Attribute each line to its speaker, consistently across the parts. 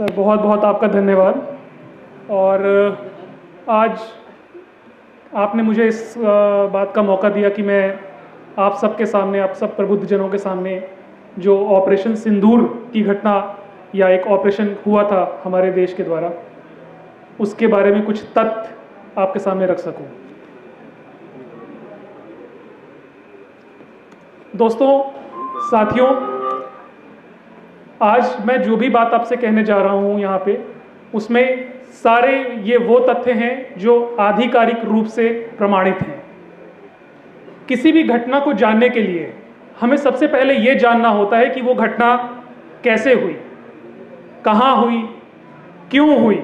Speaker 1: Sir बहुत बहुत आपका धन्यवाद। और आज आपने मुझे इस बात का मौका दिया कि मैं आप सबके सामने, आप सब प्रबुद्ध जनों के सामने जो ऑपरेशन सिंदूर की घटना या एक ऑपरेशन हुआ था हमारे देश के द्वारा, उसके बारे में कुछ तथ्य आपके सामने रख सकूं। दोस्तों, साथियों, आज मैं जो भी बात आपसे कहने जा रहा हूं यहाँ पे, उसमें सारे ये वो तथ्य हैं जो आधिकारिक रूप से प्रमाणित हैं। किसी भी घटना को जानने के लिए हमें सबसे पहले ये जानना होता है कि वो घटना कैसे हुई, कहाँ हुई, क्यों हुई।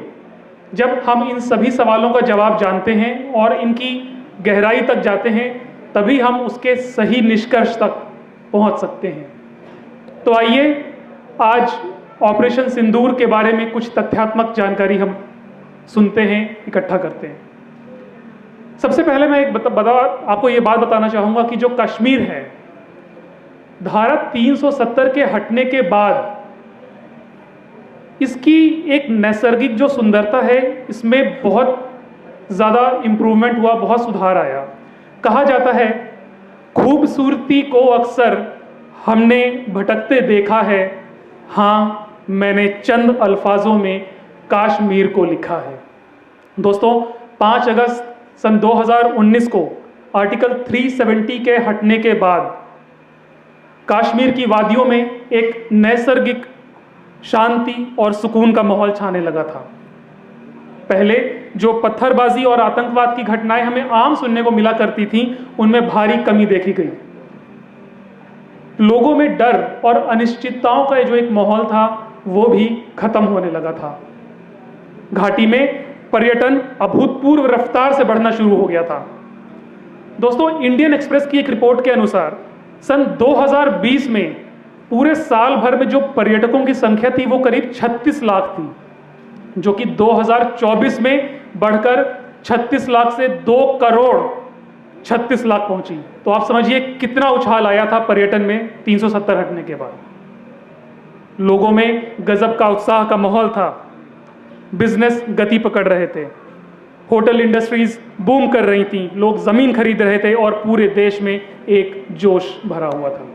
Speaker 1: जब हम इन सभी सवालों का जवाब जानते हैं और इनकी गहराई तक जाते हैं, तभी हम उसके सही निष्कर्ष तक पहुंच सकते हैं। तो आइए आज ऑपरेशन सिंदूर के बारे में कुछ तथ्यात्मक जानकारी हम सुनते हैं, इकट्ठा करते हैं। सबसे पहले मैं आपको ये बात बताना चाहूँगा कि जो कश्मीर है, धारा 370 के हटने के बाद इसकी एक नैसर्गिक जो सुंदरता है, इसमें बहुत ज़्यादा इम्प्रूवमेंट हुआ, बहुत सुधार आया। कहा जाता है, खूबसूरती को अक्सर हमने भटकते देखा है, हाँ मैंने चंद अल्फाजों में कश्मीर को लिखा है। दोस्तों, 5 अगस्त सन 2019 को आर्टिकल 370 के हटने के बाद कश्मीर की वादियों में एक नैसर्गिक शांति और सुकून का माहौल छाने लगा था। पहले जो पत्थरबाजी और आतंकवाद की घटनाएं हमें आम सुनने को मिला करती थीं, उनमें भारी कमी देखी गई। लोगों में डर और अनिश्चितताओं का जो एक माहौल था, वो भी खत्म होने लगा था। घाटी में पर्यटन अभूतपूर्व रफ्तार से बढ़ना शुरू हो गया था। दोस्तों, इंडियन एक्सप्रेस की एक रिपोर्ट के अनुसार सन 2020 में पूरे साल भर में जो पर्यटकों की संख्या थी, वो करीब 36 लाख थी, जो कि 2024 में बढ़कर 36 लाख से 2 करोड़ 36 लाख पहुंची। तो आप समझिए कितना उछाल आया था पर्यटन में 370 हटने के बाद। लोगों में गजब का उत्साह का माहौल था, बिजनेस गति पकड़ रहे थे, होटल इंडस्ट्रीज बूम कर रही थी, लोग जमीन खरीद रहे थे और पूरे देश में एक जोश भरा हुआ था।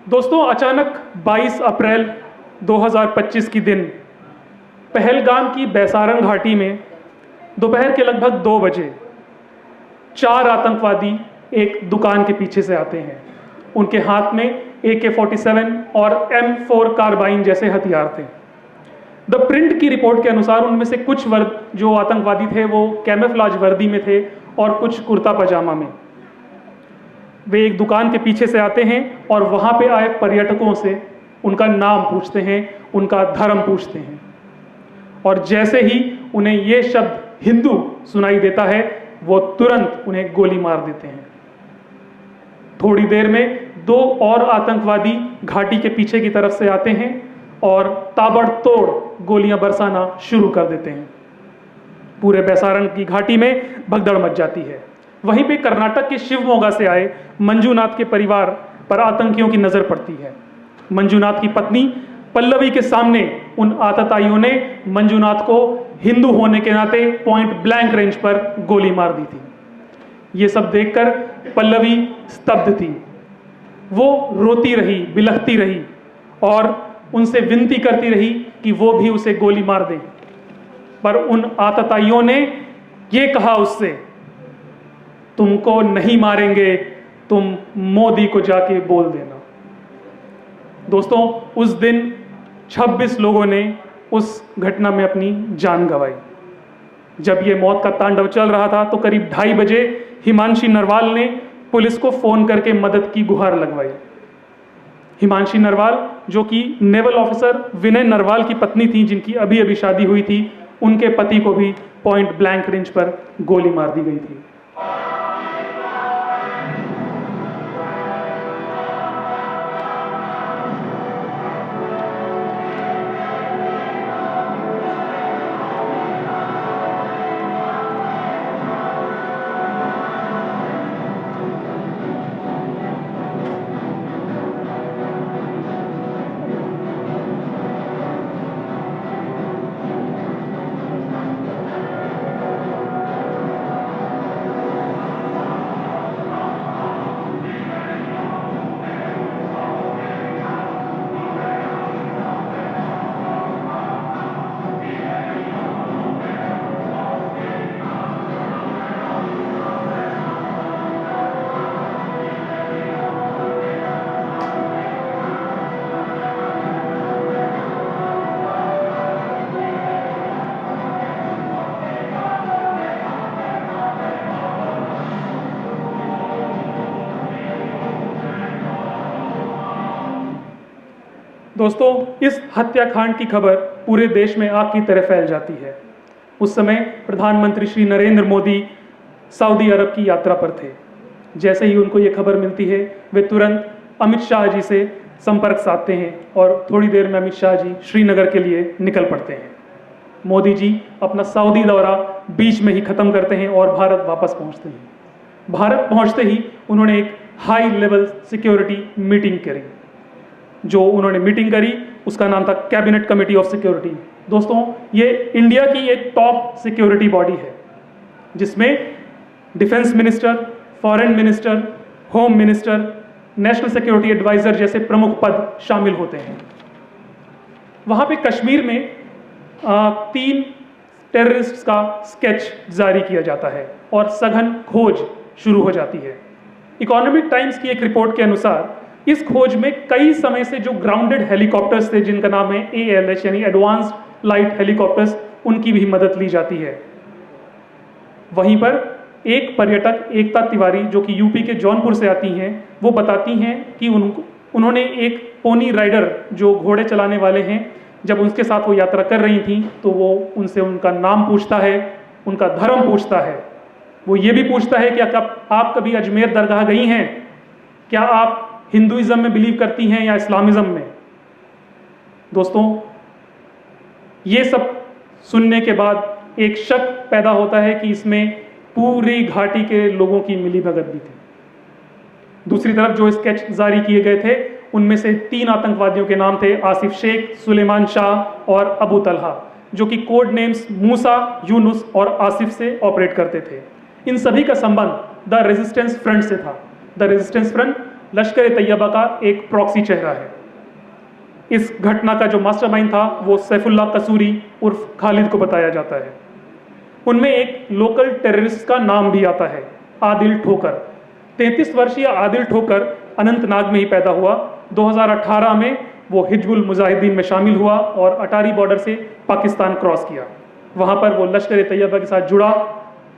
Speaker 1: दोस्तों, अचानक 22 अप्रैल 2025 की दिन पहलगाम की बैसारन घाटी में दोपहर के लगभग 2 बजे 4 आतंकवादी एक दुकान के पीछे से आते हैं। उनके हाथ में AK-47 और M4 कार्बाइन जैसे हथियार थे। द प्रिंट की रिपोर्ट के अनुसार उनमें से कुछ जो आतंकवादी थे वो कैमोफ्लेज वर्दी में थे और कुछ कुर्ता पजामा में। वे एक दुकान के पीछे से आते हैं और वहाँ पे आए पर्यटकों से उनका नाम पूछते हैं, उनका धर्म पूछते हैं, और जैसे ही उन्हें ये शब्द हिंदू सुनाई देता है, वो तुरंत उन्हें गोली मार देते हैं। थोड़ी देर में 2 और आतंकवादी घाटी के पीछे की तरफ से आते हैं और ताबड़तोड़ गोलियां बरसाना शुरू कर देते हैं। पूरे बैसारन की घाटी में भगदड़ मच जाती है। वहीं पे कर्नाटक के शिवमोगा से आए मंजूनाथ के परिवार पर आतंकियों की नजर पड़ती है। मंजूनाथ की पत्नी पल्लवी के सामने उन आतताइयों ने मंजूनाथ को हिंदू होने के नाते पॉइंट ब्लैंक रेंज पर गोली मार दी थी। ये सब देखकर पल्लवी स्तब्ध थी। वो रोती रही, बिलखती रही और उनसे विनती करती रही कि वो भी उसे गोली मार दें, पर उन आतताइयों ने ये कहा उससे, तुमको नहीं मारेंगे, तुम मोदी को जाके बोल देना। दोस्तों, उस दिन 26 लोगों ने उस घटना में अपनी जान गंवाई। जब ये मौत का तांडव चल रहा था तो करीब 2:30 बजे हिमांशी नरवाल ने पुलिस को फोन करके मदद की गुहार लगवाई। हिमांशी नरवाल, जो कि नेवल ऑफिसर विनय नरवाल की पत्नी थी, जिनकी अभी अभी शादी हुई थी, उनके पति को भी पॉइंट ब्लैंक रेंज पर गोली मार दी गई थी। दोस्तों, इस हत्याकांड की खबर पूरे देश में आग की तरह फैल जाती है। उस समय प्रधानमंत्री श्री नरेंद्र मोदी सऊदी अरब की यात्रा पर थे। जैसे ही उनको ये खबर मिलती है, वे तुरंत अमित शाह जी से संपर्क साधते हैं और थोड़ी देर में अमित शाह जी श्रीनगर के लिए निकल पड़ते हैं। मोदी जी अपना सऊदी दौरा बीच में ही ख़त्म करते हैं और भारत वापस पहुंचते हैं। भारत पहुंचते ही उन्होंने एक हाई लेवल सिक्योरिटी मीटिंग करी। जो उन्होंने मीटिंग करी उसका नाम था कैबिनेट कमेटी ऑफ सिक्योरिटी। दोस्तों, ये इंडिया की एक टॉप सिक्योरिटी बॉडी है जिसमें defence minister, foreign minister, home minister, national security adviser जैसे प्रमुख पद शामिल होते हैं। वहाँ पे कश्मीर में 3 टेररिस्ट्स का स्केच जारी किया जाता है और सघन खोज शुरू हो जाती है। इकोनॉमिक टाइम्स की एक रिपोर्ट के अनुसार इस खोज में कई समय से जो ग्राउंडेड हेलीकॉप्टर्स थे, जिनका नाम है ALH यानी एडवांस्ड लाइट हेलीकॉप्टर्स, उनकी भी मदद ली जाती है। वहीं पर एक पर्यटक एकता तिवारी जो कि यूपी के जौनपुर से आती हैं, वो बताती हैं कि उन्होंने एक पोनी राइडर जो घोड़े चलाने वाले हैं, जब उनके साथ वो यात्रा कर रही थी तो वो उनसे उनका नाम पूछता है, उनका धर्म पूछता है। वो ये भी पूछता है कि आप कभी अजमेर दरगाह गई हैं? क्या आप हिंदुइज्म में बिलीव करती हैं या इस्लामिज्म में? दोस्तों, ये सब सुनने के बाद एक शक पैदा होता है कि इसमें पूरी घाटी के लोगों की मिलीभगत भी थी। दूसरी तरफ जो स्केच जारी किए गए थे उनमें से 3 आतंकवादियों के नाम थे आसिफ शेख, सुलेमान शाह और अबू तलहा, जो कि कोड नेम्स मूसा, यूनुस और आसिफ से ऑपरेट करते थे। इन सभी का संबंध द रेजिस्टेंस फ्रंट से था। द रेजिस्टेंस फ्रंट लश्कर ए तैयबा का एक प्रॉक्सी चेहरा है। इस घटना का जो मास्टरमाइंड था वो सैफुल्लाह कसूरी उर्फ खालिद को बताया जाता है। उनमें एक लोकल टेररिस्ट का नाम भी आता है, आदिल ठोकर। 33 वर्षीय आदिल ठोकर अनंतनाग में ही पैदा हुआ। 2018 में वो हिजबुल मुजाहिदीन में शामिल हुआ और अटारी बॉर्डर से पाकिस्तान क्रॉस किया। वहाँ पर वो लश्कर ए तैयबा के साथ जुड़ा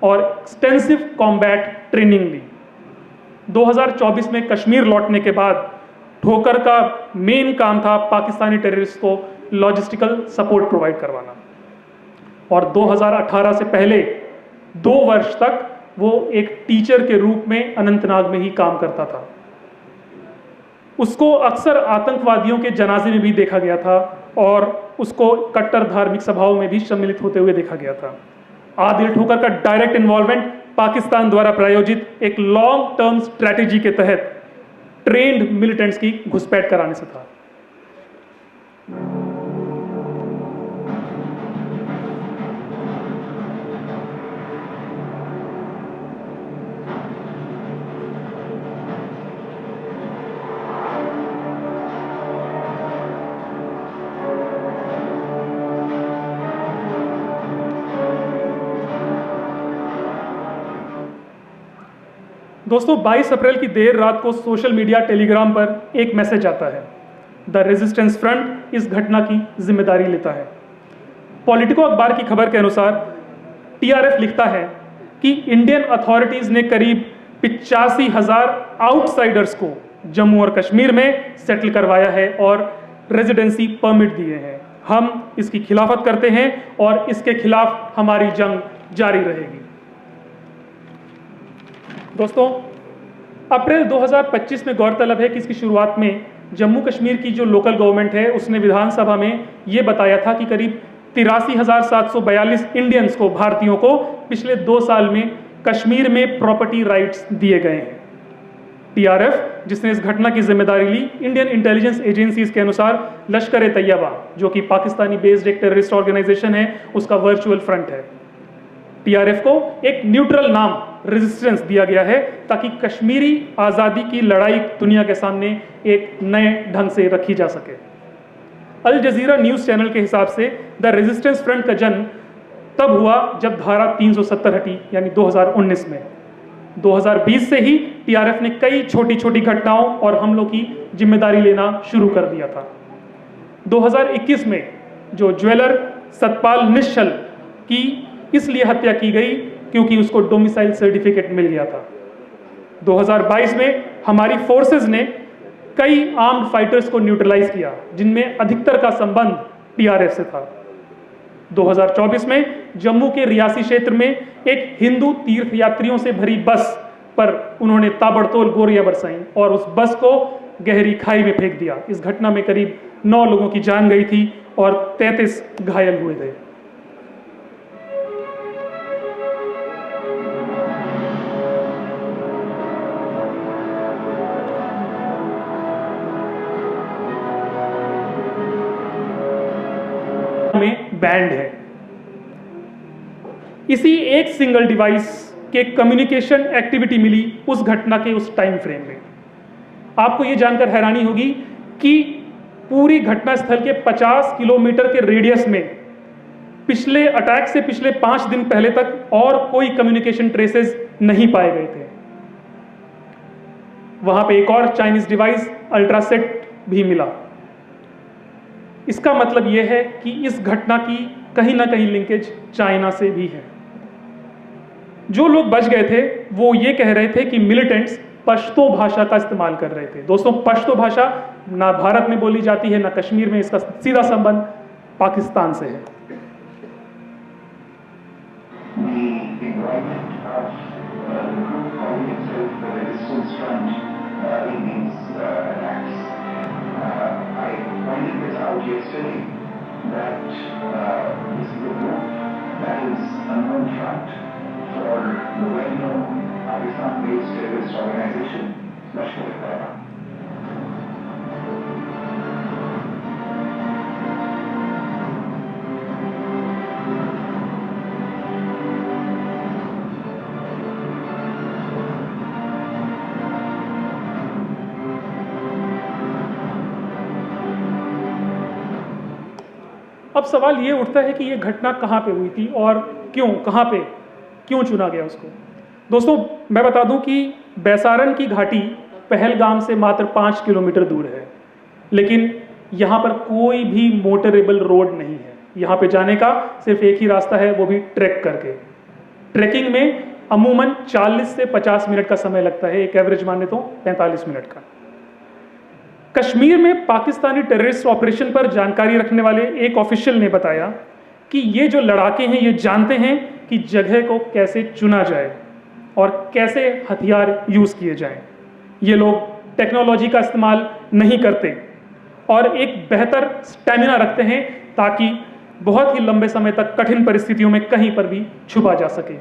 Speaker 1: और एक्सटेंसिव कॉम्बैट ट्रेनिंग ली। 2024 में कश्मीर लौटने के बाद ठोकर का मेन काम था पाकिस्तानी टेररिस्ट को लॉजिस्टिकल सपोर्ट प्रोवाइड करवाना, और 2018 से पहले 2 वर्ष तक वो एक टीचर के रूप में अनंतनाग में ही काम करता था। उसको अक्सर आतंकवादियों के जनाजे में भी देखा गया था और उसको कट्टर धार्मिक सभाओं में भी सम्मिलित होते हुए देखा गया था। आदिल ठोकर का डायरेक्ट इन्वॉल्वमेंट पाकिस्तान द्वारा प्रायोजित एक लॉन्ग टर्म स्ट्रैटेजी के तहत ट्रेंड मिलिटेंट्स की घुसपैठ कराने से था। दोस्तों, 22 अप्रैल की देर रात को सोशल मीडिया टेलीग्राम पर एक मैसेज आता है। द रेजिस्टेंस फ्रंट इस घटना की जिम्मेदारी लेता है। पॉलिटिको अखबार की खबर के अनुसार TRF लिखता है कि इंडियन अथॉरिटीज ने करीब 85,000 आउटसाइडर्स को जम्मू और कश्मीर में सेटल करवाया है और रेजिडेंसी परमिट दिए हैं। हम इसकी खिलाफत करते हैं और इसके खिलाफ हमारी जंग जारी रहेगी। दोस्तों, अप्रैल 2025 में गौरतलब है कि इसकी शुरुआत में जम्मू कश्मीर की जो लोकल गवर्नमेंट है उसने विधानसभा में ये बताया था कि करीब 83,742 इंडियंस को, भारतीयों को पिछले 2 साल में कश्मीर में प्रॉपर्टी राइट्स दिए गए हैं। TRF, जिसने इस घटना की जिम्मेदारी ली, इंडियन इंटेलिजेंस एजेंसीज के अनुसार लश्कर ए तैयबा, जो कि पाकिस्तानी बेस्ड एक टेररिस्ट ऑर्गेनाइजेशन है, उसका वर्चुअल फ्रंट है। TRF को एक न्यूट्रल नाम रेजिस्टेंस दिया गया है ताकि कश्मीरी आज़ादी की लड़ाई दुनिया के सामने एक नए ढंग से रखी जा सके। अल जजीरा न्यूज़ चैनल के हिसाब से द रेजिस्टेंस फ्रंट का जन्म तब हुआ जब धारा 370 हटी, यानी 2019 में। 2020 से ही TRF ने कई छोटी छोटी घटनाओं और हमलों की जिम्मेदारी लेना शुरू कर दिया था। 2021 में जो ज्वेलर सतपाल निश्चल की इसलिए हत्या की गई क्योंकि उसको डोमिसाइल सर्टिफिकेट मिल गया था। 2022 में हमारी फोर्सेस ने कई आर्म्ड फाइटर्स को न्यूट्रलाइज किया, जिनमें अधिकतर का संबंध टीआरएस से था। 2024 में जम्मू के रियासी क्षेत्र में एक हिंदू तीर्थयात्रियों से भरी बस पर उन्होंने ताबड़तोड़ गोलियां बरसाई और उस बस को गहरी खाई में फेंक दिया। इस घटना में करीब 9 लोगों की जान गई थी और 33 घायल हुए थे। में बैंड है। इसी एक सिंगल डिवाइस के कम्युनिकेशन एक्टिविटी मिली उस घटना के उस टाइम फ्रेम में। आपको यह जानकर हैरानी होगी कि पूरी घटना स्थल के 50 किलोमीटर के रेडियस में पिछले अटैक से पिछले 5 दिन पहले तक और कोई कम्युनिकेशन ट्रेसेस नहीं पाए गए थे। वहां पे एक और चाइनीज डिवाइस अल्ट्रासेट भी मिला। इसका मतलब यह है कि इस घटना की कहीं ना कहीं लिंकेज चाइना से भी है। जो लोग बच गए थे वो ये कह रहे थे कि मिलिटेंट्स पश्तो भाषा का इस्तेमाल कर रहे थे। दोस्तों, पश्तो भाषा ना भारत में बोली जाती है ना कश्मीर में, इसका सीधा संबंध पाकिस्तान से है।
Speaker 2: for the well-known Pakistan-based terrorist organization, Lashkar-e-Taiba.
Speaker 1: अब सवाल ये उठता है कि ये घटना कहाँ पे हुई थी और क्यों, कहाँ पे क्यों चुना गया उसको। दोस्तों, मैं बता दूं कि बैसारन की घाटी पहलगाम से मात्र 5 किलोमीटर दूर है, लेकिन यहाँ पर कोई भी मोटरेबल रोड नहीं है। यहाँ पे जाने का सिर्फ एक ही रास्ता है, वो भी ट्रैक करके। ट्रैकिंग में अमूमन 40 से 50 मिनट का समय लगता है, एक एवरेज माने तो 45 मिनट का। कश्मीर में पाकिस्तानी टेररिस्ट ऑपरेशन पर जानकारी रखने वाले एक ऑफिशियल ने बताया कि ये जो लड़ाके हैं ये जानते हैं कि जगह को कैसे चुना जाए और कैसे हथियार यूज़ किए जाएं। ये लोग टेक्नोलॉजी का इस्तेमाल नहीं करते और एक बेहतर स्टैमिना रखते हैं ताकि बहुत ही लंबे समय तक कठिन परिस्थितियों में कहीं पर भी छुपा जा सके।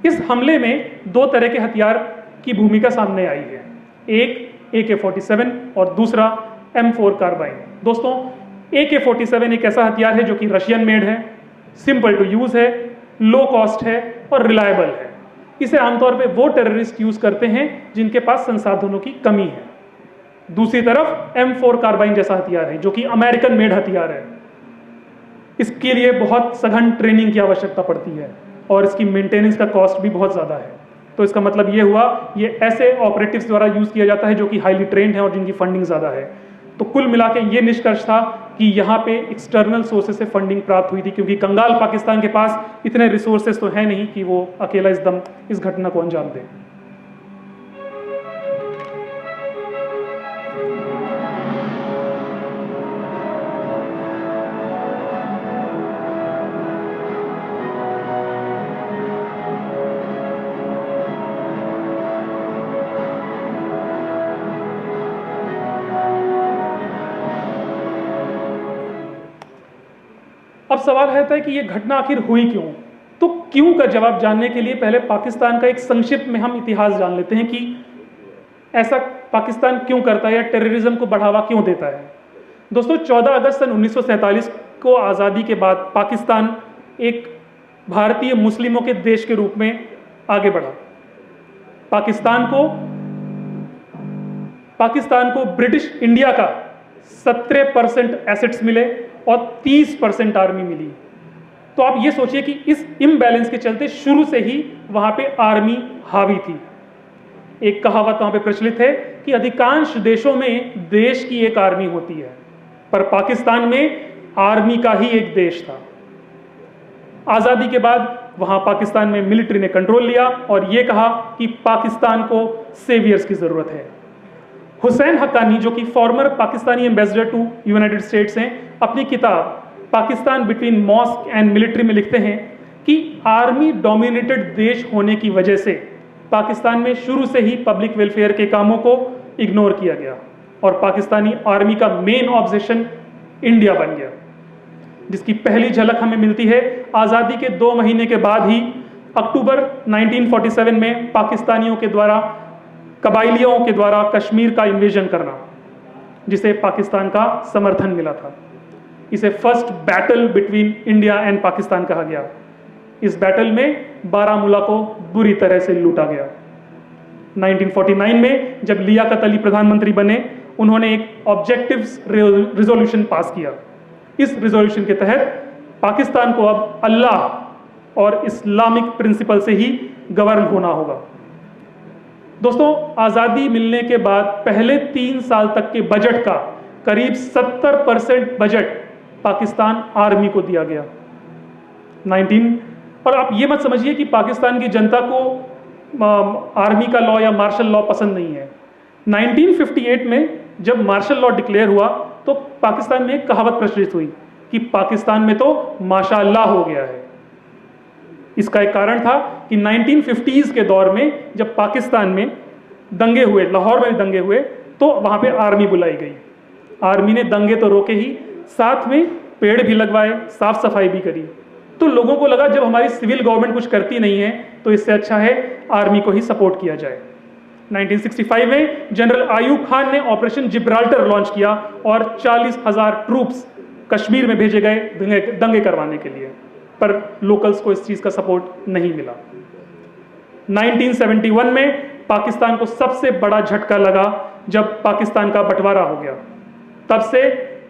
Speaker 1: इस हमले में 2 तरह के हथियार की भूमिका सामने आई है, एक AK-47 और दूसरा M4 कार्बाइन। दोस्तों, AK-47 एक ऐसा हथियार है जो कि रशियन मेड है, सिंपल टू यूज़ है, लो कॉस्ट है और रिलायबल है। इसे आमतौर पे वो टेररिस्ट यूज़ करते हैं जिनके पास संसाधनों की कमी है। दूसरी तरफ M4 कार्बाइन जैसा हथियार है जो कि अमेरिकन मेड हथियार है। इसके लिए बहुत सघन ट्रेनिंग की आवश्यकता पड़ती है और इसकी मेंटेनेंस का कॉस्ट भी बहुत ज़्यादा है। तो इसका मतलब ये हुआ, ये ऐसे ऑपरेटिव्स द्वारा यूज़ किया जाता है जो कि हाईली ट्रेंड है और जिनकी फंडिंग ज़्यादा है। तो कुल मिला के ये निष्कर्ष था कि यहाँ पे एक्सटर्नल सोर्सेस से फंडिंग प्राप्त हुई थी, क्योंकि कंगाल पाकिस्तान के पास इतने रिसोर्सेस तो है नहीं कि वो अकेला इस घटना को अंजाम दे। अब सवाल रहता है कि यह घटना आखिर हुई क्यों। तो क्यों का जवाब जानने के लिए पहले पाकिस्तान का एक संक्षिप्त में हम इतिहास जान लेते हैं कि ऐसा पाकिस्तान क्यों करता है या टेररिज्म को बढ़ावा क्यों देता है। दोस्तों, 14 अगस्त सन 1947 को आज़ादी के बाद पाकिस्तान एक भारतीय मुस्लिमों के देश के रूप में आगे बढ़ा। पाकिस्तान को ब्रिटिश इंडिया का 17% एसेट्स मिले और 30% आर्मी मिली। तो आप ये सोचिए कि इस इम्बैलेंस के चलते शुरू से ही वहां पे आर्मी हावी थी। एक कहावत वहां पे प्रचलित है कि अधिकांश देशों में देश की एक आर्मी होती है, पर पाकिस्तान में आर्मी का ही एक देश था। आज़ादी के बाद वहां पाकिस्तान में मिलिट्री ने कंट्रोल लिया और यह कहा कि पाकिस्तान को सेवियर्स की ज़रूरत है। हुसैन हक्कानी, जो कि former Pakistani ambassador to United States हैं, अपनी किताब Pakistan between mosque and military में लिखते हैं कि आर्मी डोमिनेटेड देश होने की वजह से पाकिस्तान में शुरू से ही पब्लिक वेलफेयर के कामों को इग्नोर किया गया और पाकिस्तानी आर्मी का मेन ऑब्जेक्शन इंडिया बन गया, जिसकी पहली झलक हमें मिलती है आज़ादी के 2 महीने के बाद ही अक्टूबर 1947 में पाकिस्तानियों के द्वारा, कबाइलियों के द्वारा कश्मीर का इन्वेजन करना, जिसे पाकिस्तान का समर्थन मिला था। इसे first battle between India and Pakistan कहा गया। इस बैटल में बारामूला को बुरी तरह से लूटा गया। 1949 में जब लियाकत अली प्रधानमंत्री बने, उन्होंने एक ऑब्जेक्टिव्स रिजोल्यूशन पास किया। इस रिजोल्यूशन के तहत पाकिस्तान को अब अल्लाह और इस्लामिक प्रिंसिपल से ही गवर्न होना होगा। दोस्तों, आज़ादी मिलने के बाद पहले 3 साल तक के बजट का करीब 70% बजट पाकिस्तान आर्मी को दिया गया। और आप ये मत समझिए कि पाकिस्तान की जनता को आर्मी का लॉ या मार्शल लॉ पसंद नहीं है। 1958 में जब मार्शल लॉ डिक्लेयर हुआ तो पाकिस्तान में एक कहावत प्रचलित हुई कि पाकिस्तान में तो माशाअल्लाह हो गया है। इसका एक कारण था कि 1950s के दौर में जब पाकिस्तान में दंगे हुए, लाहौर में दंगे हुए, तो वहाँ पे आर्मी बुलाई गई। आर्मी ने दंगे तो रोके ही, साथ में पेड़ भी लगवाए, साफ सफाई भी करी। तो लोगों को लगा जब हमारी सिविल गवर्नमेंट कुछ करती नहीं है तो इससे अच्छा है आर्मी को ही सपोर्ट किया जाए। 1965 में जनरल आयूब खान ने ऑपरेशन जिब्राल्टर लॉन्च किया और 40,000 ट्रूप्स कश्मीर में भेजे गए दंगे करवाने के लिए, पर लोकल्स को इस चीज़ का सपोर्ट नहीं मिला। 1971 में पाकिस्तान को सबसे बड़ा झटका लगा जब पाकिस्तान का बंटवारा हो गया। तब से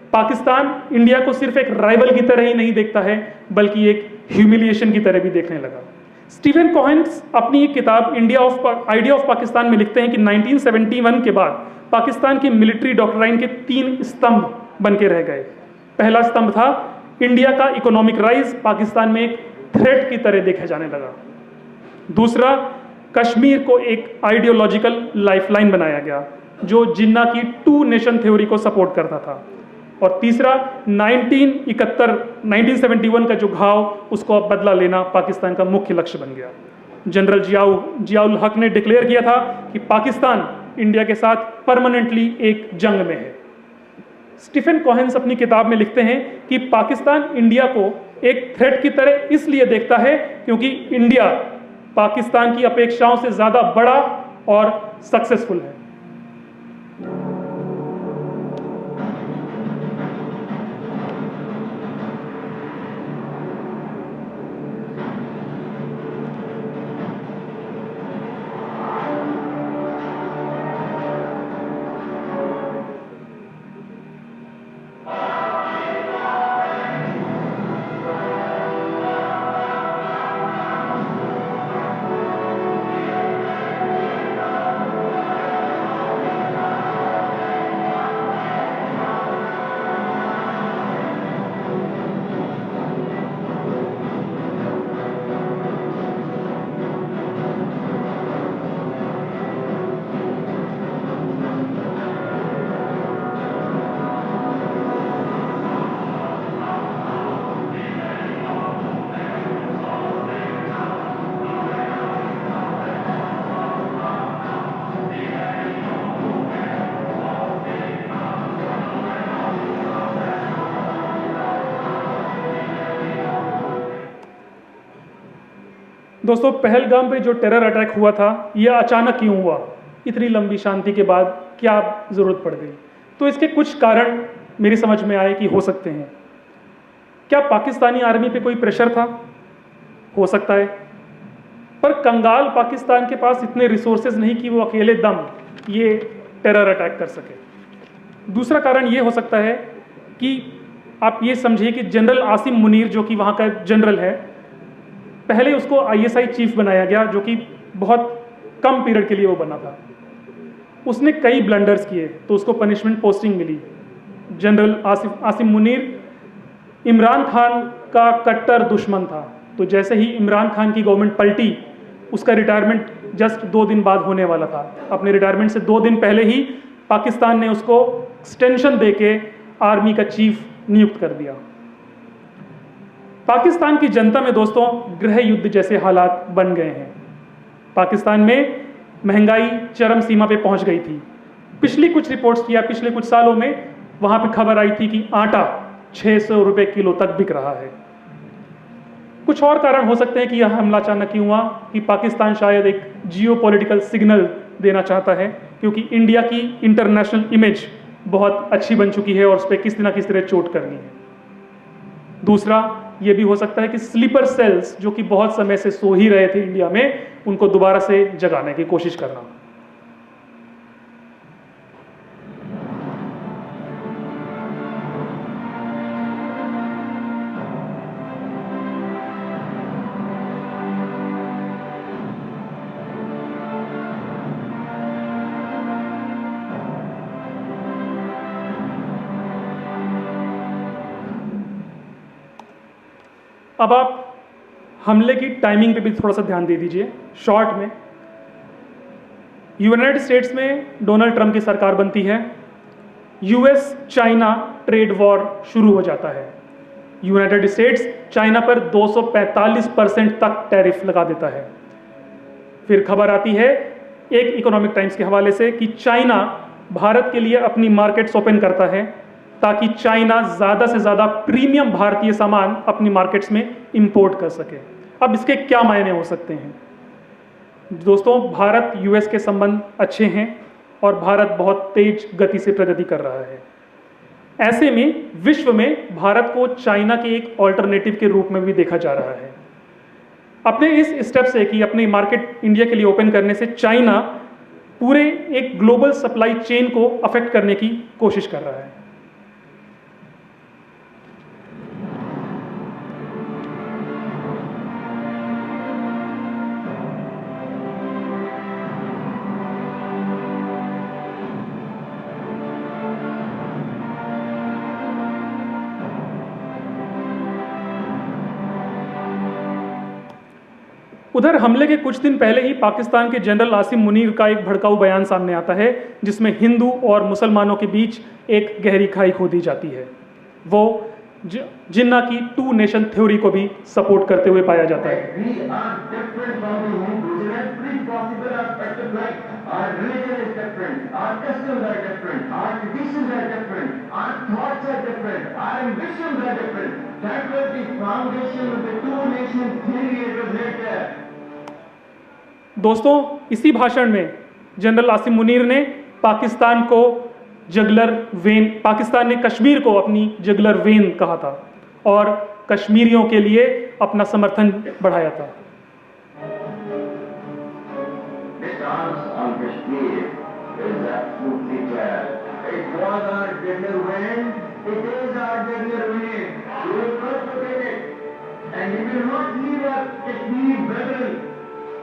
Speaker 1: पाकिस्तान इंडिया को सिर्फ एक राइवल की तरह ही नहीं देखता है, बल्कि एक ह्यूमिलिएशन की तरह भी देखने लगा। स्टीफन कोहेंस अपनी एक किताब आइडिया ऑफ पाकिस्तान में लिखते हैं कि 1971 के बाद पाकिस्तान की मिलिट्री डॉक्ट्राइन के 3 स्तंभ बन के रह गए। पहला स्तंभ था इंडिया का इकोनॉमिक राइज पाकिस्तान में एक थ्रेट की तरह देखा जाने लगा। दूसरा, कश्मीर को एक आइडियोलॉजिकल लाइफलाइन बनाया गया जो जिन्ना की 2 नेशन थ्योरी को सपोर्ट करता था। और तीसरा, 1971 का जो घाव, उसको अब बदला लेना पाकिस्तान का मुख्य लक्ष्य बन गया। जनरल जियाउल हक ने डिक्लेयर किया था कि पाकिस्तान इंडिया के साथ परमानेंटली एक जंग में है। स्टीफन कोहेंस अपनी किताब में लिखते हैं कि पाकिस्तान इंडिया को एक थ्रेट की तरह इसलिए देखता है क्योंकि इंडिया पाकिस्तान की अपेक्षाओं से ज़्यादा बड़ा और सक्सेसफुल है। दोस्तों, पहलगाम पे जो टेरर अटैक हुआ था, यह अचानक क्यों हुआ? इतनी लंबी शांति के बाद क्या ज़रूरत पड़ गई? तो इसके कुछ कारण मेरी समझ में आए कि हो सकते हैं। क्या पाकिस्तानी आर्मी पे कोई प्रेशर था? हो सकता है, पर कंगाल पाकिस्तान के पास इतने रिसोर्सेज नहीं कि वो अकेले दम ये टेरर अटैक कर सके। दूसरा कारण ये हो सकता है कि आप ये समझिए कि जनरल आसिम मुनीर, जो कि वहाँ का जनरल है, पहले उसको ISI चीफ बनाया गया, जो कि बहुत कम पीरियड के लिए वो बना था। उसने कई ब्लंडर्स किए तो उसको पनिशमेंट पोस्टिंग मिली। जनरल आसिम मुनीर इमरान खान का कट्टर दुश्मन था, तो जैसे ही इमरान खान की गवर्नमेंट पलटी, उसका रिटायरमेंट जस्ट 2 दिन बाद होने वाला था। अपने रिटायरमेंट से 2 दिन पहले ही पाकिस्तान ने उसको एक्सटेंशन देके आर्मी का चीफ नियुक्त कर दिया। पाकिस्तान की जनता में दोस्तों गृह युद्ध जैसे हालात बन गए हैं। पाकिस्तान में महंगाई चरम सीमा पे पहुंच गई थी। पिछली कुछ रिपोर्ट्स या पिछले कुछ सालों में वहां पे खबर आई थी कि आटा 600 रुपए किलो तक बिक रहा है। कुछ और कारण हो सकते हैं कि यह हमला अचानक क्यों हुआ, कि पाकिस्तान शायद एक जियोपॉलिटिकल सिग्नल देना चाहता है, क्योंकि इंडिया की इंटरनेशनल इमेज बहुत अच्छी बन चुकी है और उस पर किसी ना किसी तरह चोट करनी है। दूसरा ये भी हो सकता है कि स्लीपर सेल्स जो कि बहुत समय से सो ही रहे थे इंडिया में, उनको दोबारा से जगाने की कोशिश करना। अब आप हमले की टाइमिंग पे भी थोड़ा सा ध्यान दे दीजिए। शॉर्ट में यूनाइटेड स्टेट्स में डोनाल्ड ट्रंप की सरकार बनती है। यूएस चाइना ट्रेड वॉर शुरू हो जाता है। यूनाइटेड स्टेट्स चाइना पर 245% तक टैरिफ लगा देता है। फिर खबर आती है एक इकोनॉमिक टाइम्स के हवाले से कि चाइना भारत के लिए अपनी मार्केट्स ओपन करता है ताकि चाइना ज़्यादा से ज़्यादा प्रीमियम भारतीय सामान अपनी मार्केट्स में इंपोर्ट कर सके। अब इसके क्या मायने हो सकते हैं? दोस्तों, भारत यूएस के संबंध अच्छे हैं और भारत बहुत तेज गति से प्रगति कर रहा है। ऐसे में विश्व में भारत को चाइना के एक ऑल्टरनेटिव के रूप में भी देखा जा रहा है। अपने इस स्टेप से कि अपनी मार्केट इंडिया के लिए ओपन करने से चाइना पूरे एक ग्लोबल सप्लाई चेन को अफेक्ट करने की कोशिश कर रहा है। उधर हमले के कुछ दिन पहले ही पाकिस्तान के जनरल आसिम मुनीर का एक भड़काऊ बयान सामने आता है जिसमें हिंदू और मुसलमानों के बीच एक गहरी खाई खोदी जाती है। वो जिन्ना की 2 नेशन थ्योरी को भी सपोर्ट करते हुए पाया जाता है। दोस्तों, इसी भाषण में जनरल आसिम मुनीर ने पाकिस्तान ने कश्मीर को अपनी जगलर वेन कहा था और कश्मीरियों के लिए अपना समर्थन बढ़ाया था।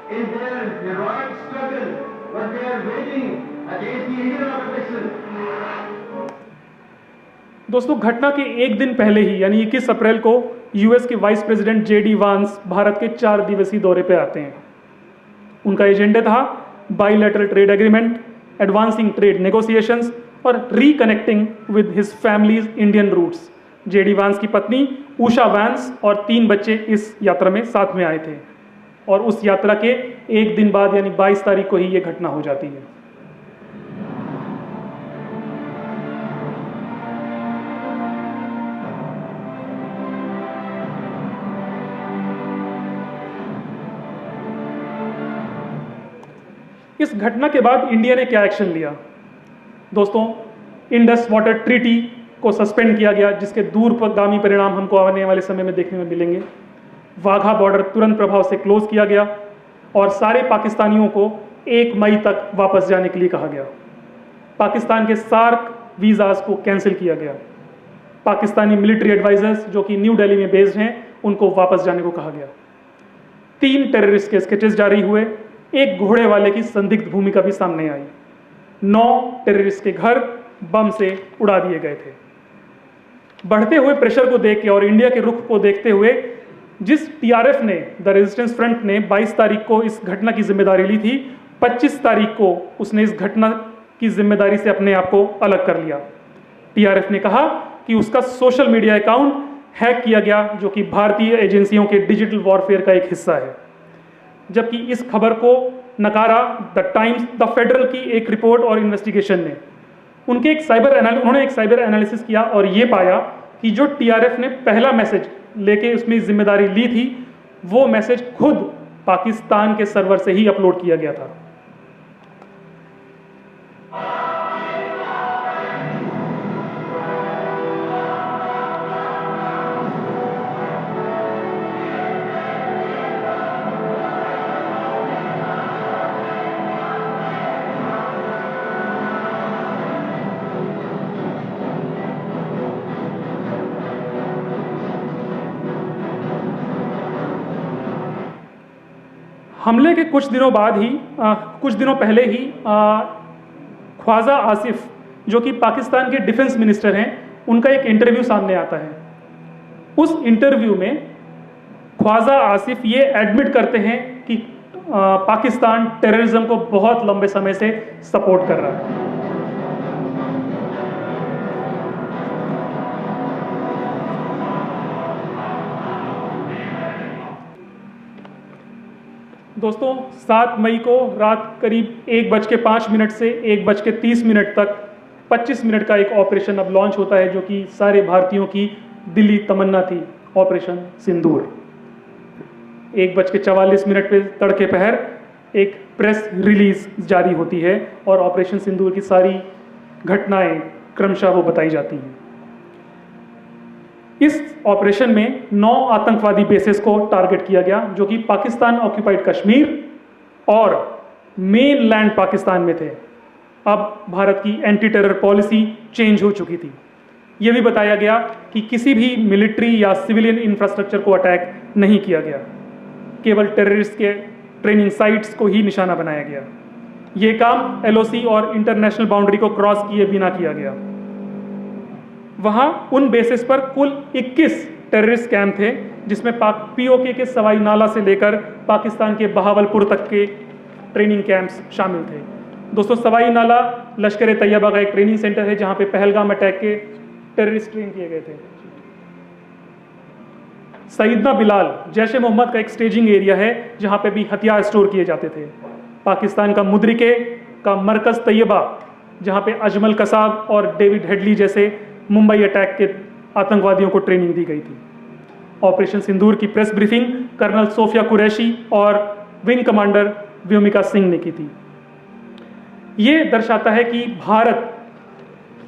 Speaker 2: in their heroic struggle, what they are waging against the Indian occupation.
Speaker 1: दोस्तों, घटना के एक दिन पहले ही यानी 21 अप्रैल को यूएस के वाइस प्रेसिडेंट जेडी वांस भारत के 4 दिवसीय दौरे पे आते हैं। उनका एजेंडा था bilateral trade agreement, advancing trade negotiations और reconnecting with his families Indian roots. JD Vance की पत्नी उषा वांस और 3 बच्चे इस यात्रा में साथ में आए थे और उस यात्रा के एक दिन बाद यानी 22 तारीख को ही ये घटना हो जाती है। इस घटना के बाद इंडिया ने क्या एक्शन लिया? दोस्तों, इंडस वाटर ट्रीटी को सस्पेंड किया गया जिसके दूरगामी परिणाम हमको आने वाले समय में देखने में मिलेंगे। वाघा बॉर्डर तुरंत प्रभाव से क्लोज किया गया और सारे पाकिस्तानियों को 1 मई तक वापस जाने के लिए कहा गया। पाकिस्तान के सार्क वीज़ाज को कैंसिल किया गया। पाकिस्तानी मिलिट्री एडवाइजर्स जो कि न्यू दिल्ली में बेस्ड हैं उनको वापस जाने को कहा गया। 3 टेररिस्ट के स्केचेस जारी हुए। एक घोड़े वाले की संदिग्ध भूमिका भी सामने आई। 9 टेररिस्ट के घर बम से उड़ा दिए गए थे। बढ़ते हुए प्रेशर को देख के और इंडिया के रुख को देखते हुए जिस टीआरएफ ने, द रेजिस्टेंस फ्रंट ने 22 तारीख को इस घटना की जिम्मेदारी ली थी, 25 तारीख को उसने इस घटना की जिम्मेदारी से अपने आप को अलग कर लिया। टीआरएफ ने कहा कि उसका सोशल मीडिया अकाउंट हैक किया गया, जो कि भारतीय एजेंसियों के डिजिटल वॉरफेयर का एक हिस्सा है। जबकि इस खबर को नकारा द टाइम्स, द फेडरल की एक रिपोर्ट और इन्वेस्टिगेशन ने उन्होंने एक साइबर एनालिसिस किया और ये पाया कि जो टीआरएफ ने पहला मैसेज लेके उसमें जिम्मेदारी ली थी, वो मैसेज खुद पाकिस्तान के सर्वर से ही अपलोड किया गया था। हमले के कुछ दिनों पहले ही ख्वाजा आसिफ, जो कि पाकिस्तान के डिफेंस मिनिस्टर हैं, उनका एक इंटरव्यू सामने आता है। उस इंटरव्यू में ख्वाजा आसिफ ये एडमिट करते हैं कि पाकिस्तान टेररिज्म को बहुत लंबे समय से सपोर्ट कर रहा है। दोस्तों, 7 मई को रात करीब 1:05 से 1:30 तक 25 मिनट का एक ऑपरेशन अब लॉन्च होता है, जो कि सारे भारतीयों की दिली तमन्ना थी, ऑपरेशन सिंदूर। 1:44 पे तड़के पहर एक प्रेस रिलीज जारी होती है और ऑपरेशन सिंदूर की सारी घटनाएं क्रमशः वो बताई जाती हैं। इस ऑपरेशन में 9 आतंकवादी बेसेस को टारगेट किया गया, जो कि पाकिस्तान ऑक्यूपाइड कश्मीर और मेन लैंड पाकिस्तान में थे। अब भारत की एंटी टेरर पॉलिसी चेंज हो चुकी थी। यह भी बताया गया कि किसी भी मिलिट्री या सिविलियन इंफ्रास्ट्रक्चर को अटैक नहीं किया गया, केवल टेररिस्ट के ट्रेनिंग साइट्स को ही निशाना बनाया गया। यह काम एलओसी और इंटरनेशनल बाउंड्री को क्रॉस किए बिना किया गया। वहां उन बेसिस पर कुल 21 टेररिस्ट कैंप थे, जिसमें पीओके के सवाई नाला से लेकर पाकिस्तान के बहावलपुर तक के ट्रेनिंग कैंप्स शामिल थे। दोस्तों, सवाई नाला लश्कर तैयबा का एक ट्रेनिंग सेंटर है, जहां पे पहलगाम अटैक के टेररिस्ट ट्रेन किए गए थे। सईदना बिलाल जैश ए मोहम्मद का एक स्टेजिंग एरिया है, जहां पे भी हथियार स्टोर किए जाते थे। पाकिस्तान का मुद्रिके का मरकज तैयबा, जहां पे अजमल कसाब और डेविड हेडली जैसे मुंबई अटैक के आतंकवादियों को ट्रेनिंग दी गई थी। ऑपरेशन सिंदूर की press briefing colonel Sofiya Qureshi और विंग कमांडर व्योमिका सिंह ने की थी। ये दर्शाता है कि भारत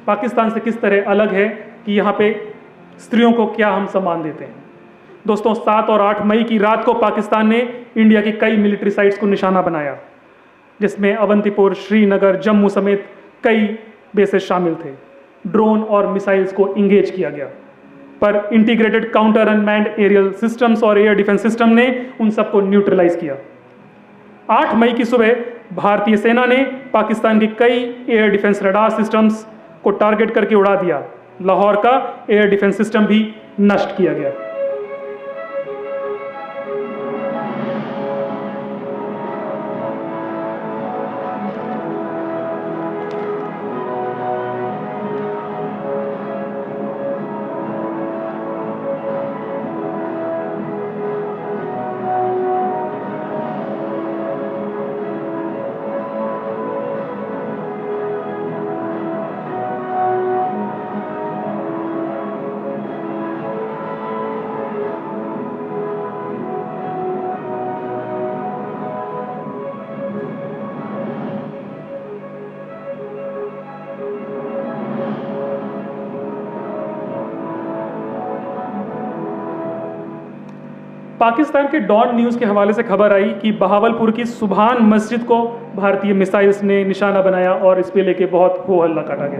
Speaker 1: पाकिस्तान से किस तरह अलग है, कि यहाँ पे स्त्रियों को क्या हम सम्मान देते हैं। दोस्तों, 7 और 8 मई की रात को पाकिस्तान ने इंडिया की कई मिलिट्री साइट्स को निशाना बनाया, जिसमें अवंतीपुर, श्रीनगर, जम्मू समेत कई बेसेस शामिल थे। ड्रोन और मिसाइल्स को इंगेज किया गया, पर integrated counter unmanned aerial systems और एयर डिफेंस सिस्टम ने उन सबको न्यूट्रलाइज किया। 8 मई की सुबह भारतीय सेना ने पाकिस्तान के कई एयर डिफेंस रडार सिस्टम्स को टारगेट करके उड़ा दिया। लाहौर का एयर डिफेंस सिस्टम भी नष्ट किया गया। पाकिस्तान के डॉन न्यूज़ के हवाले से खबर आई कि बहावलपुर की सुभान मस्जिद को भारतीय मिसाइल्स ने निशाना बनाया और इस पे लेके बहुत हो हल्ला काटा गया।